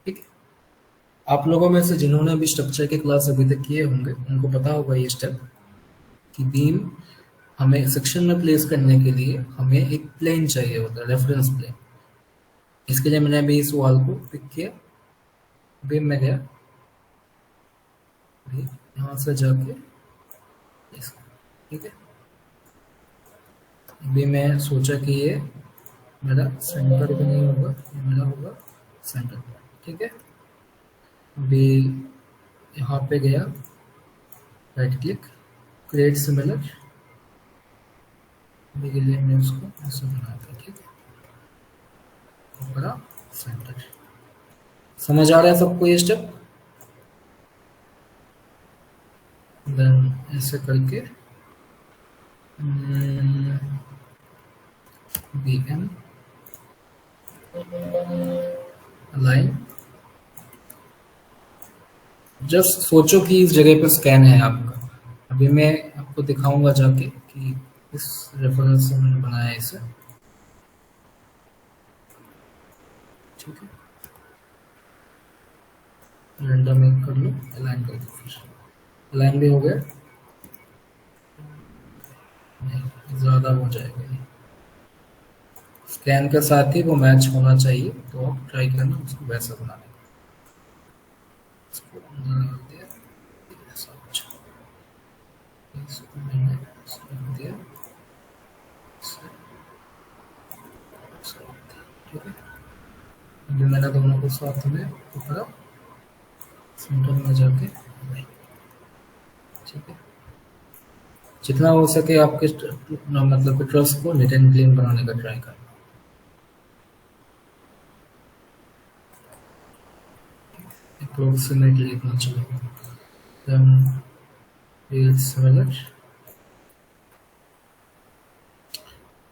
Speaker 1: ठीक है। आप लोगों में से जिन्होंने भी स्ट्रक्चर के क्लास अभी तक किए होंगे उनको पता होगा ये स्टेप कि बीम हमें सेक्शन में प्लेस करने के लिए हमें एक प्लेन चाहिए होता है, रेफरेंस प्लेन। इसके लिए मैंने अभी इस वॉल को पिक किया, बीम में गया, यहाँ से जाके ठीक है। अभी मैं सोचा कि ये मेरा सेंटर भी नहीं होगा, ये मेरा होगा सेंटर, ठीक है। अभी यहाँ पे गया, राइट क्लिक, क्रिएट सिमिलर, अभी के लिए मैं उसको ऐसे बनाता, ठीक है, बड़ा सेंटर। समझ आ रहा है सबको ये स्टेप? देन ऐसे करके बी एम अलाइन, जस्ट सोचो कि इस जगह पे स्कैन है आपका। अभी मैं आपको दिखाऊंगा जाके कि इस रेफरेंस से मैंने बनाया है इसे, ठीक है। रैंडम एक कर लो, अलाइन कर दो, फिर अलाइन भी हो गया, नहीं ज़्यादा हो जाएगा ये, स्कैन के साथ ही वो मैच होना चाहिए। तो आप ट्राई करना उसको वैसा बनाने का, इसको अंदर डाल दिया, ऐसा कुछ, इसको मैंने ऐसा रख दिया, ऐसा, ऐसा रख दिया, ठीक है। अभी मैंने दोनों को साथ में पकड़ा, सेंटर में जाके, ठीक है। जितना हो सके आपके मतलब कि ट्रस्ट को नीट एंड क्लीन बनाने का ट्राई करना। अप्रोक्सीमेटली इतना चलेगा। देन create similar,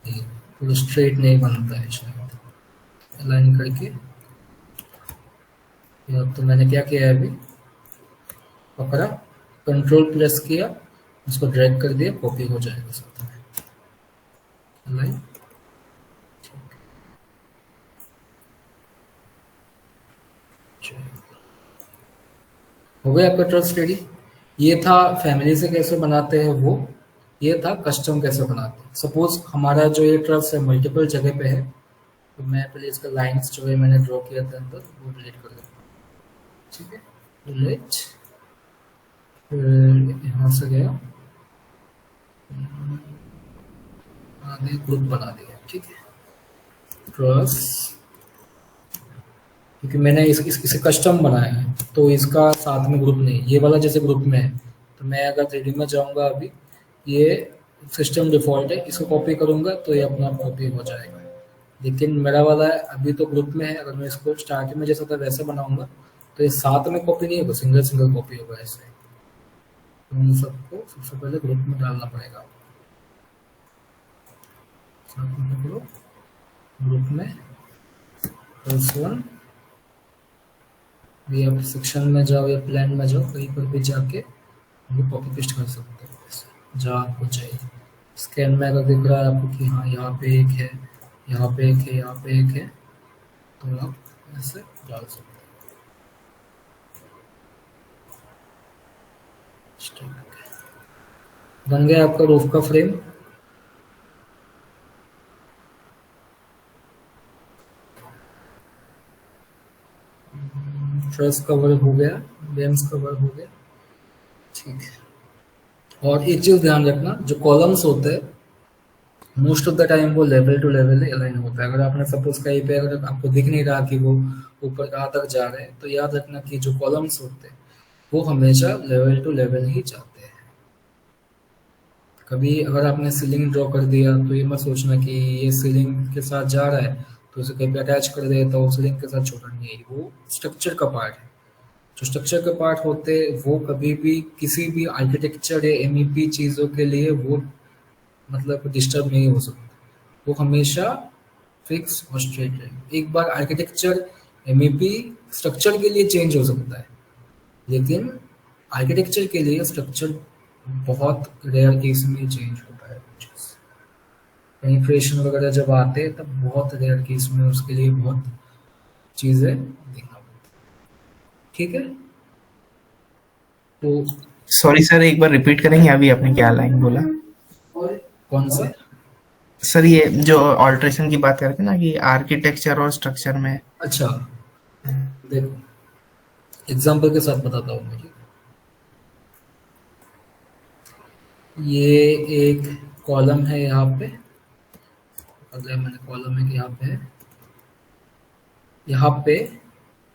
Speaker 1: पूरा स्ट्रेट नहीं बनता है शायद, अलाइन करके, या तो मैंने क्या किया है अभी, पकड़ा, कंट्रोल प्रेस किया, उसको ड्रैग कर दिया, कॉपी हो जाएगा साथ में, अलाइन, हो गया आपका ट्रस्ट रेडी। ये था फैमिली से कैसे बनाते हैं वो, ये था कस्टम कैसे बनाते हैं। सपोज हमारा जो ये ट्रस्ट है मल्टीपल जगह पे है, तो मैं पहले इसका लाइंस जो है मैंने ड्रॉ किया था अंदर वो डिलीट कर दूँगा, ठीक है, डिलीट, फिर यहाँ से गया, आगे ग्रुप बना दिया, ठीक है, ट्रस्ट, क्योंकि मैंने इसे कस्टम बनाया है तो इसका साथ में ग्रुप नहीं, ये वाला जैसे ग्रुप में है, तो मैं अगर 3D में जाऊंगा अभी, ये सिस्टम डिफॉल्ट है, इसको कॉपी करूंगा तो ये अपना कॉपी हो जाएगा। लेकिन मेरा वाला है अभी तो ग्रुप में है, अगर मैं इसको स्टार्टिंग में जैसा था वैसे बनाऊंगा तो ये साथ में कॉपी नहीं होगा, सिंगल सिंगल कॉपी होगा ऐसे। तो उन सबको सबसे पहले ग्रुप में डालना पड़ेगा। आप पकड़ो ग्रुप में फर्स्ट वन, ये आप सेक्शन में जाओ या प्लान में जाओ, कहीं पर भी जाके वो कॉपी पेस्ट कर सकते हो जहाँ आपको चाहिए। स्कैन में अगर दिख रहा है आपको कि हाँ यहाँ पे एक है, यहाँ पे एक है, यहाँ पे एक है, तो आप ऐसे डाल सकते हो। बन गया आपका रूफ का फ्रेम। ट्रस कवर हो गया, बेम्स कवर हो गया, ठीक है। और एक चीज ध्यान रखना, जो कॉलम्स होते हैं मोस्ट ऑफ द टाइम वो लेवल टू लेवल अलाइन होता है। अगर आपने सपोज कहीं पे अगर आपको दिख नहीं रहा कि वो ऊपर कहाँ तक जा रहे हैं, तो याद रखना कि जो कॉलम्स होते हैं वो हमेशा लेवल टू लेवल ही जाते हैं। कभी अगर आपने सीलिंग ड्रॉ कर दिया तो ये मत सोचना कि ये सीलिंग के साथ जा रहा है तो उसे कहीं अटैच कर दे तो सीलिंग के साथ छोड़ना नहीं है, वो स्ट्रक्चर का पार्ट है। जो स्ट्रक्चर के पार्ट होते हैं वो कभी भी किसी भी आर्किटेक्चर या एमईपी चीज़ों के लिए वो मतलब डिस्टर्ब नहीं हो सकता, वो हमेशा फिक्स और स्ट्रेट रहेगा। एक बार आर्किटेक्चर एमईपी स्ट्रक्चर के लिए चेंज हो सकता है, लेकिन आर्किटेक्चर के लिए स्ट्रक्चर बहुत रेयर केस में चेंज होता है। पेनिट्रेशन वगैरह जब आते हैं तब बहुत रेयर केस में उसके लिए बहुत चीज़ें देखना पड़ता है, ठीक है। तो
Speaker 5: सॉरी सर, एक बार रिपीट करेंगे, अभी आपने क्या लाइन बोला?
Speaker 1: कौन सा
Speaker 5: सर ये जो ऑल्ट्रेशन की बात करते हैं ना कि आर्किटेक्चर और स्ट्रक्चर में।
Speaker 1: अच्छा देखो एग्जांपल के साथ बताता हूँ मैं, ठीक है। ये एक कॉलम है यहाँ पे, अगर मैंने कॉलम है यहाँ पे है, यहाँ पे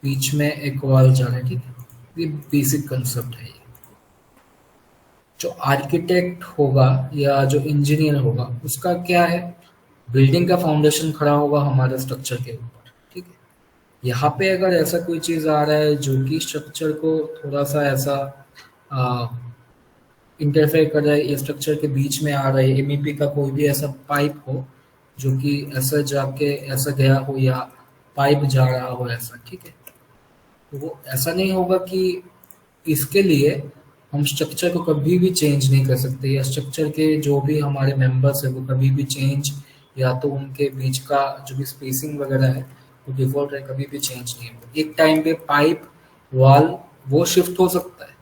Speaker 1: बीच में एक वॉल जा रहा है, ठीक है। ये बेसिक कंसेप्ट है। ये जो आर्किटेक्ट होगा या जो इंजीनियर होगा उसका क्या है, बिल्डिंग का फाउंडेशन खड़ा होगा हमारे स्ट्रक्चर के ऊपर, ठीक है। यहाँ पे अगर ऐसा कोई चीज़ आ रहा है जो कि स्ट्रक्चर को थोड़ा सा ऐसा इंटरफेयर कर रहा है या स्ट्रक्चर के बीच में आ रहा है, एमईपी का कोई भी ऐसा पाइप हो जो कि ऐसा जाके ऐसा गया हो या पाइप जा रहा हो ऐसा, ठीक है। तो वो ऐसा नहीं होगा कि इसके लिए हम स्ट्रक्चर को कभी भी चेंज नहीं कर सकते, या स्ट्रक्चर के जो भी हमारे मेंबर्स है वो कभी भी चेंज, या तो उनके बीच का जो भी स्पेसिंग वगैरह है वो डिफॉल्ट है, कभी भी चेंज नहीं होगा। एक टाइम पे पाइप वॉल वो शिफ्ट हो सकता है,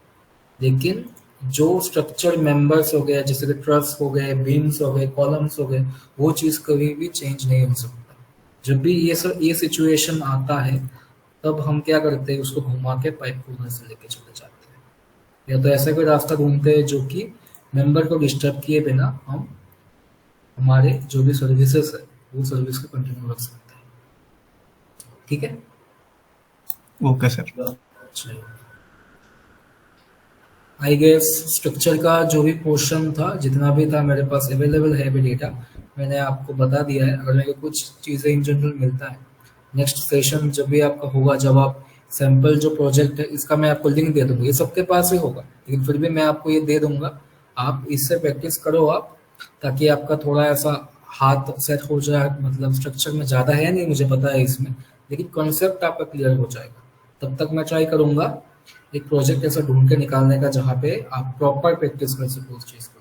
Speaker 1: लेकिन जो स्ट्रक्चर मेंबर्स हो गया जैसे कि ट्रस हो गए, बीम्स हो गए, कॉलम्स हो गए, वो चीज़ कभी भी चेंज नहीं हो सकता। जब भी ये सिचुएशन आता है तब हम क्या करते हैं, उसको घुमा के पाइप को उधर से लेके चले जाते हैं, या तो ऐसा कोई रास्ता ढूंढते हैं जो कि मेंबर को डिस्टर्ब किए बिना हम हमारे जो भी सर्विसेज है वो सर्विस को कंटिन्यू रख सकते हैं, ठीक है।
Speaker 5: Okay sir.
Speaker 1: I guess structure का जो भी पोर्शन था, जितना भी था मेरे पास अवेलेबल है भी डेटा, मैंने आपको बता दिया है। अगर मेरे को कुछ चीज़ें इन जनरल मिलता है नेक्स्ट सेशन जब भी आपका होगा, जब आप सैंपल जो प्रोजेक्ट है इसका मैं आपको लिंक दे दूंगा, ये सबके पास ही होगा लेकिन फिर भी मैं आपको ये दे दूंगा, आप इससे प्रैक्टिस करो आप, ताकि आपका थोड़ा ऐसा हाथ सेट हो जाए। मतलब स्ट्रक्चर में ज़्यादा है नहीं मुझे पता है इसमें, लेकिन कॉन्सेप्ट आपका क्लियर हो जाएगा। तब तक मैं ट्राई करूंगा एक प्रोजेक्ट ऐसा ढूंढ के निकालने का जहाँ पे आप प्रॉपर प्रैक्टिस कर सको उस चीज़ को।